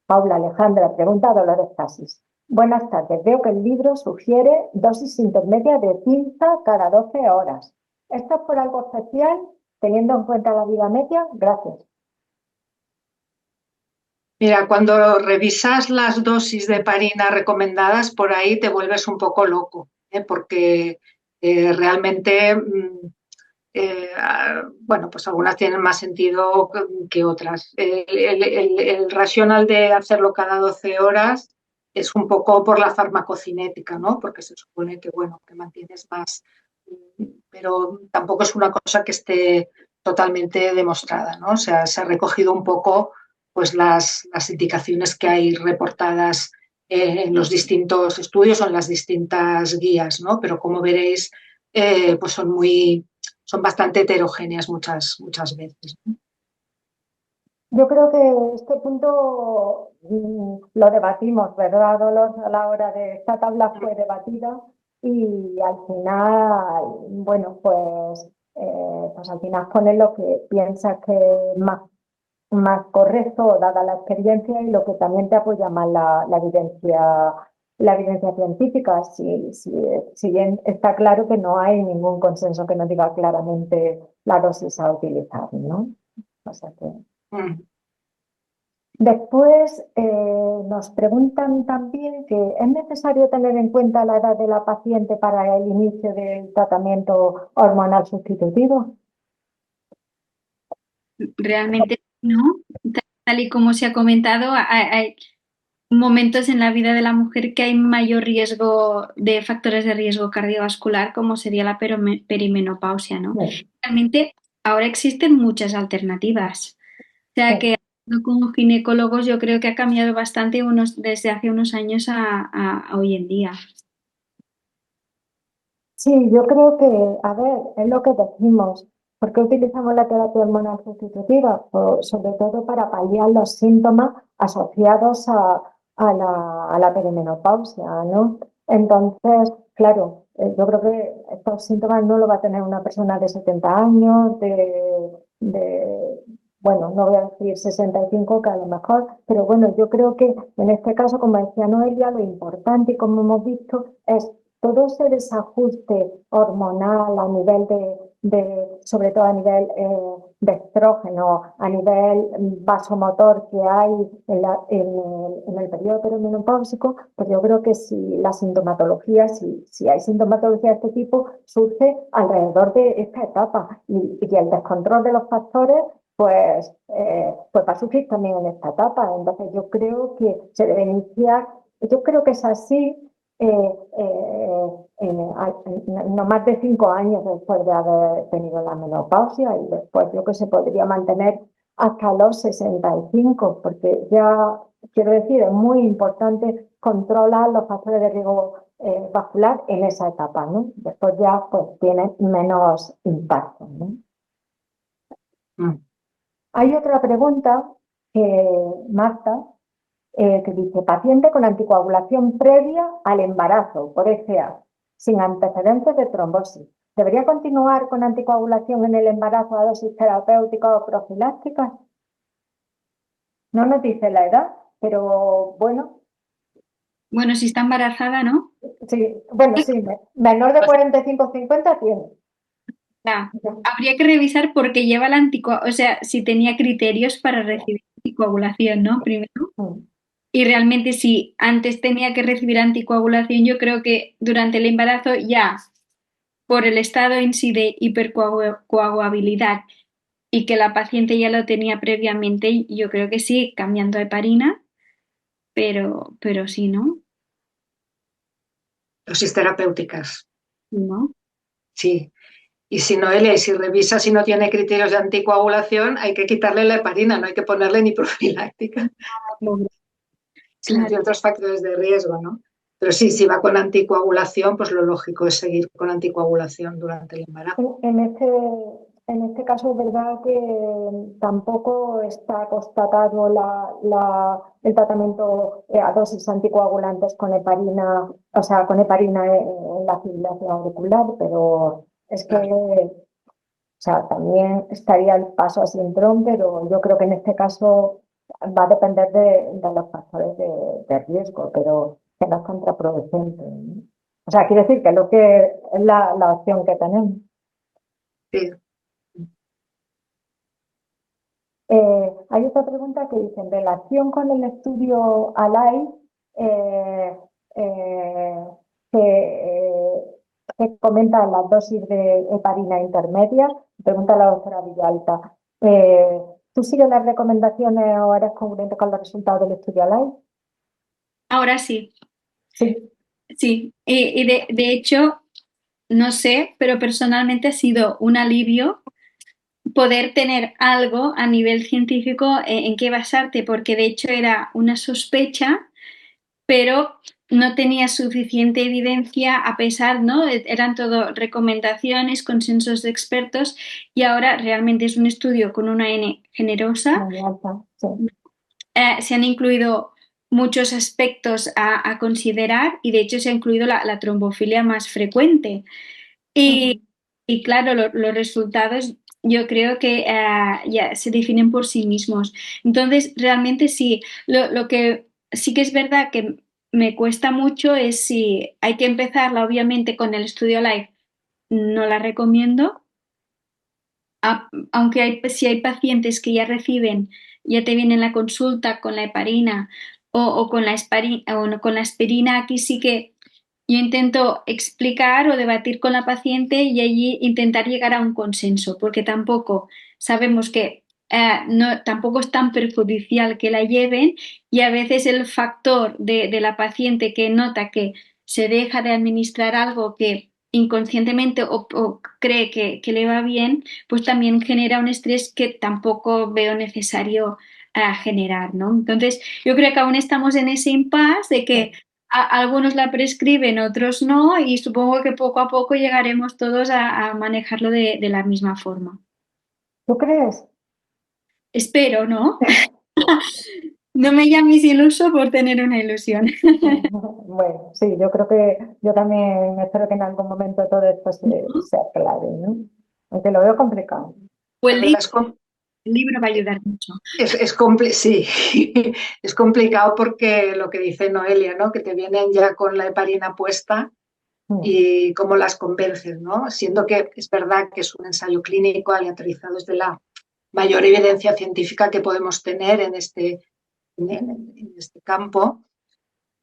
Paula Alejandra, pregunta Dolores Casis. Buenas tardes, veo que el libro sugiere dosis intermedias de cinta cada 12 horas. ¿Esto es por algo especial, teniendo en cuenta la vida media? Gracias. Mira, cuando revisas las dosis de heparina recomendadas, por ahí te vuelves un poco loco, porque realmente, bueno, pues algunas tienen más sentido que otras. El racional de hacerlo cada 12 horas es un poco por la farmacocinética, ¿no? Porque se supone que, bueno, que mantienes más, pero tampoco es una cosa que esté totalmente demostrada, ¿no? O sea, se ha recogido un poco pues las indicaciones que hay reportadas en los distintos estudios o en las distintas guías, ¿no? Pero como veréis, pues son bastante heterogéneas muchas veces, ¿no? Yo creo que este punto lo debatimos, ¿verdad, Dolores? A la hora de esta tabla fue debatida y al final, bueno, pues al final pones lo que piensas que es más correcto, dada la experiencia y lo que también te apoya más la evidencia científica. Si bien está claro que no hay ningún consenso que nos diga claramente la dosis a utilizar, ¿no? O sea que... Mm. Después nos preguntan también que es necesario tener en cuenta la edad de la paciente para el inicio del tratamiento hormonal sustitutivo. Realmente no, tal y como se ha comentado, hay momentos en la vida de la mujer que hay mayor riesgo de factores de riesgo cardiovascular, como sería la perimenopausia, ¿no? Sí, Realmente ahora existen muchas alternativas. O sea sí. que hablando con ginecólogos yo creo que ha cambiado bastante desde hace unos años a hoy en día. Sí, yo creo que, a ver, es lo que decimos. ¿Por qué utilizamos la terapia hormonal sustitutiva? Pues, sobre todo para paliar los síntomas asociados a la perimenopausia, ¿no? Entonces, claro, yo creo que estos síntomas no lo va a tener una persona de 70 años, bueno, no voy a decir 65, que a lo mejor, pero bueno, yo creo que en este caso, como decía Noelia, lo importante y como hemos visto es todo ese desajuste hormonal a nivel sobre todo a nivel de estrógeno, a nivel vasomotor que hay en el periodo perimenopáusico, pues yo creo que si la sintomatología, si hay sintomatología de este tipo, surge alrededor de esta etapa y el descontrol de los factores pues va a surgir también en esta etapa. Entonces yo creo que se debe iniciar, yo creo que es así, no más de 5 años después de haber tenido la menopausia y después yo que se podría mantener hasta los 65, porque ya, quiero decir, es muy importante controlar los factores de riesgo vascular en esa etapa, ¿no? Después ya pues tiene menos impacto, ¿no? Mm. Hay otra pregunta, Marta, que dice, paciente con anticoagulación previa al embarazo por ECA, sin antecedentes de trombosis. ¿Debería continuar con anticoagulación en el embarazo a dosis terapéutica o profiláctica? No nos dice la edad, pero bueno, Bueno, si está embarazada, ¿no? sí, bueno, sí, menor de 45-50 tiene. Ah, habría que revisar porque lleva o sea, si tenía criterios para recibir anticoagulación, ¿no? Primero. Y realmente si antes tenía que recibir anticoagulación, yo creo que durante el embarazo ya, por el estado en sí de hipercoagulabilidad y que la paciente ya lo tenía previamente, yo creo que sí, cambiando a heparina, pero sí, ¿no? Dosis terapéuticas, ¿No? sí. Y si no, Elia, y si revisa si no tiene criterios de anticoagulación, hay que quitarle la heparina, no hay que ponerle ni profiláctica, si no Claro. tiene otros factores de riesgo, ¿no? Pero sí, si va con anticoagulación, pues lo lógico es seguir con anticoagulación durante el embarazo. En este caso es verdad que tampoco está constatado el tratamiento a dosis anticoagulantes con heparina, o sea, con heparina en la fibrilación auricular, pero es que, Claro. o sea, también estaría el paso a síndrome, pero yo creo que en este caso va a depender de los factores de riesgo, pero que no es contraproducente, ¿no? O sea, quiere decir que lo que es la opción que tenemos. Sí. Hay otra pregunta que dice, en relación con el estudio ALAI, eh, eh, que, eh, que comenta las dosis de heparina intermedias, pregunta la doctora Villalta, ¿tú sigues las recomendaciones o eres congruente con los resultados del estudio ALAI? Ahora sí, Sí. sí. Y de hecho, no sé, pero personalmente ha sido un alivio poder tener algo a nivel científico en qué basarte, porque de hecho era una sospecha, pero no tenía suficiente evidencia a pesar, ¿no? Eran todo recomendaciones, consensos de expertos y ahora realmente es un estudio con una N generosa. Muy alta, sí. Se han incluido muchos aspectos a considerar y de hecho se ha incluido la trombofilia más frecuente. Y, Ujú. y claro, los resultados yo creo que ya se definen por sí mismos. Entonces, realmente sí, lo que sí que es verdad que me cuesta mucho es si hay que empezarla, obviamente, con el estudio live, no la recomiendo, aunque si hay pacientes que ya reciben, ya te vienen la consulta con la heparina o con o no, con la aspirina, aquí sí que yo intento explicar o debatir con la paciente y allí intentar llegar a un consenso, porque tampoco sabemos que no, tampoco es tan perjudicial que la lleven y a veces el factor de la paciente que nota que se deja de administrar algo que inconscientemente o cree que le va bien, pues también genera un estrés que tampoco veo necesario generar, ¿no? Entonces, yo creo que aún estamos en ese impasse de que algunos la prescriben, otros no, y supongo que poco a poco llegaremos todos a manejarlo de la misma forma. ¿Tú crees? Espero, ¿no? No me llames iluso por tener una ilusión. Bueno, sí, yo creo que yo también espero que en algún momento todo esto se aclare, ¿no? Aunque lo veo complicado. O La verdad es, el libro va a ayudar mucho. sí, es complicado porque lo que dice Noelia, ¿no? Que te vienen ya con la heparina puesta Mm. y cómo las convences, ¿no? Siendo que es verdad que es un ensayo clínico aleatorizado desde la mayor evidencia científica que podemos tener en este campo,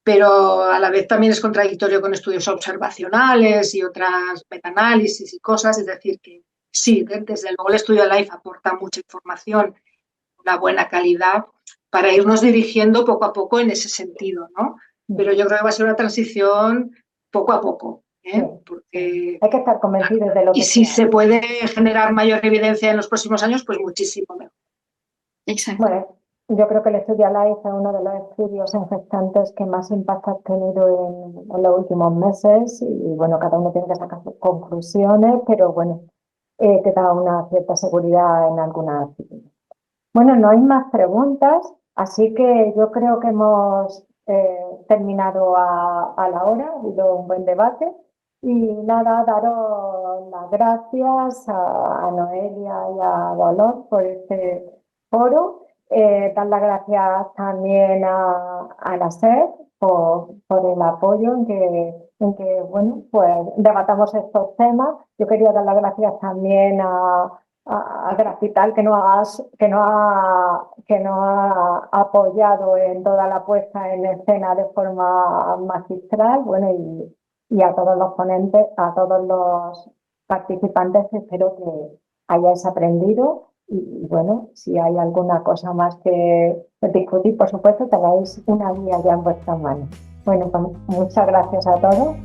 pero a la vez también es contradictorio con estudios observacionales y otras metaanálisis y cosas, es decir, que sí, desde luego el estudio de LIFE aporta mucha información, una buena calidad, para irnos dirigiendo poco a poco en ese sentido, ¿no? Pero yo creo que va a ser una transición poco a poco, Sí, ¿eh? sí. Porque, Hay que estar convencidos de lo y que se si se hace. puede generar mayor evidencia en los próximos años, pues muchísimo mejor. Exacto. Bueno, yo creo que el estudio ALAIS es uno de los estudios en gestantes que más impacto ha tenido en los últimos meses y bueno, cada uno tiene que sacar sus conclusiones, pero bueno, te da una cierta seguridad en algunas. Bueno, no hay más preguntas, así que yo creo que hemos terminado a la hora, ha habido un buen debate. Y nada, daros las gracias a Noelia y a Dolor por este foro. Dar las gracias también a la SED por el apoyo bueno, pues debatamos estos temas. Yo quería dar las gracias también a Grafital que nos ha apoyado en toda la puesta en escena de forma magistral, bueno, y a todos los ponentes, a todos los participantes, espero que hayáis aprendido y bueno, si hay alguna cosa más que discutir, por supuesto, tengáis una guía ya en vuestras manos. Bueno, pues muchas gracias a todos.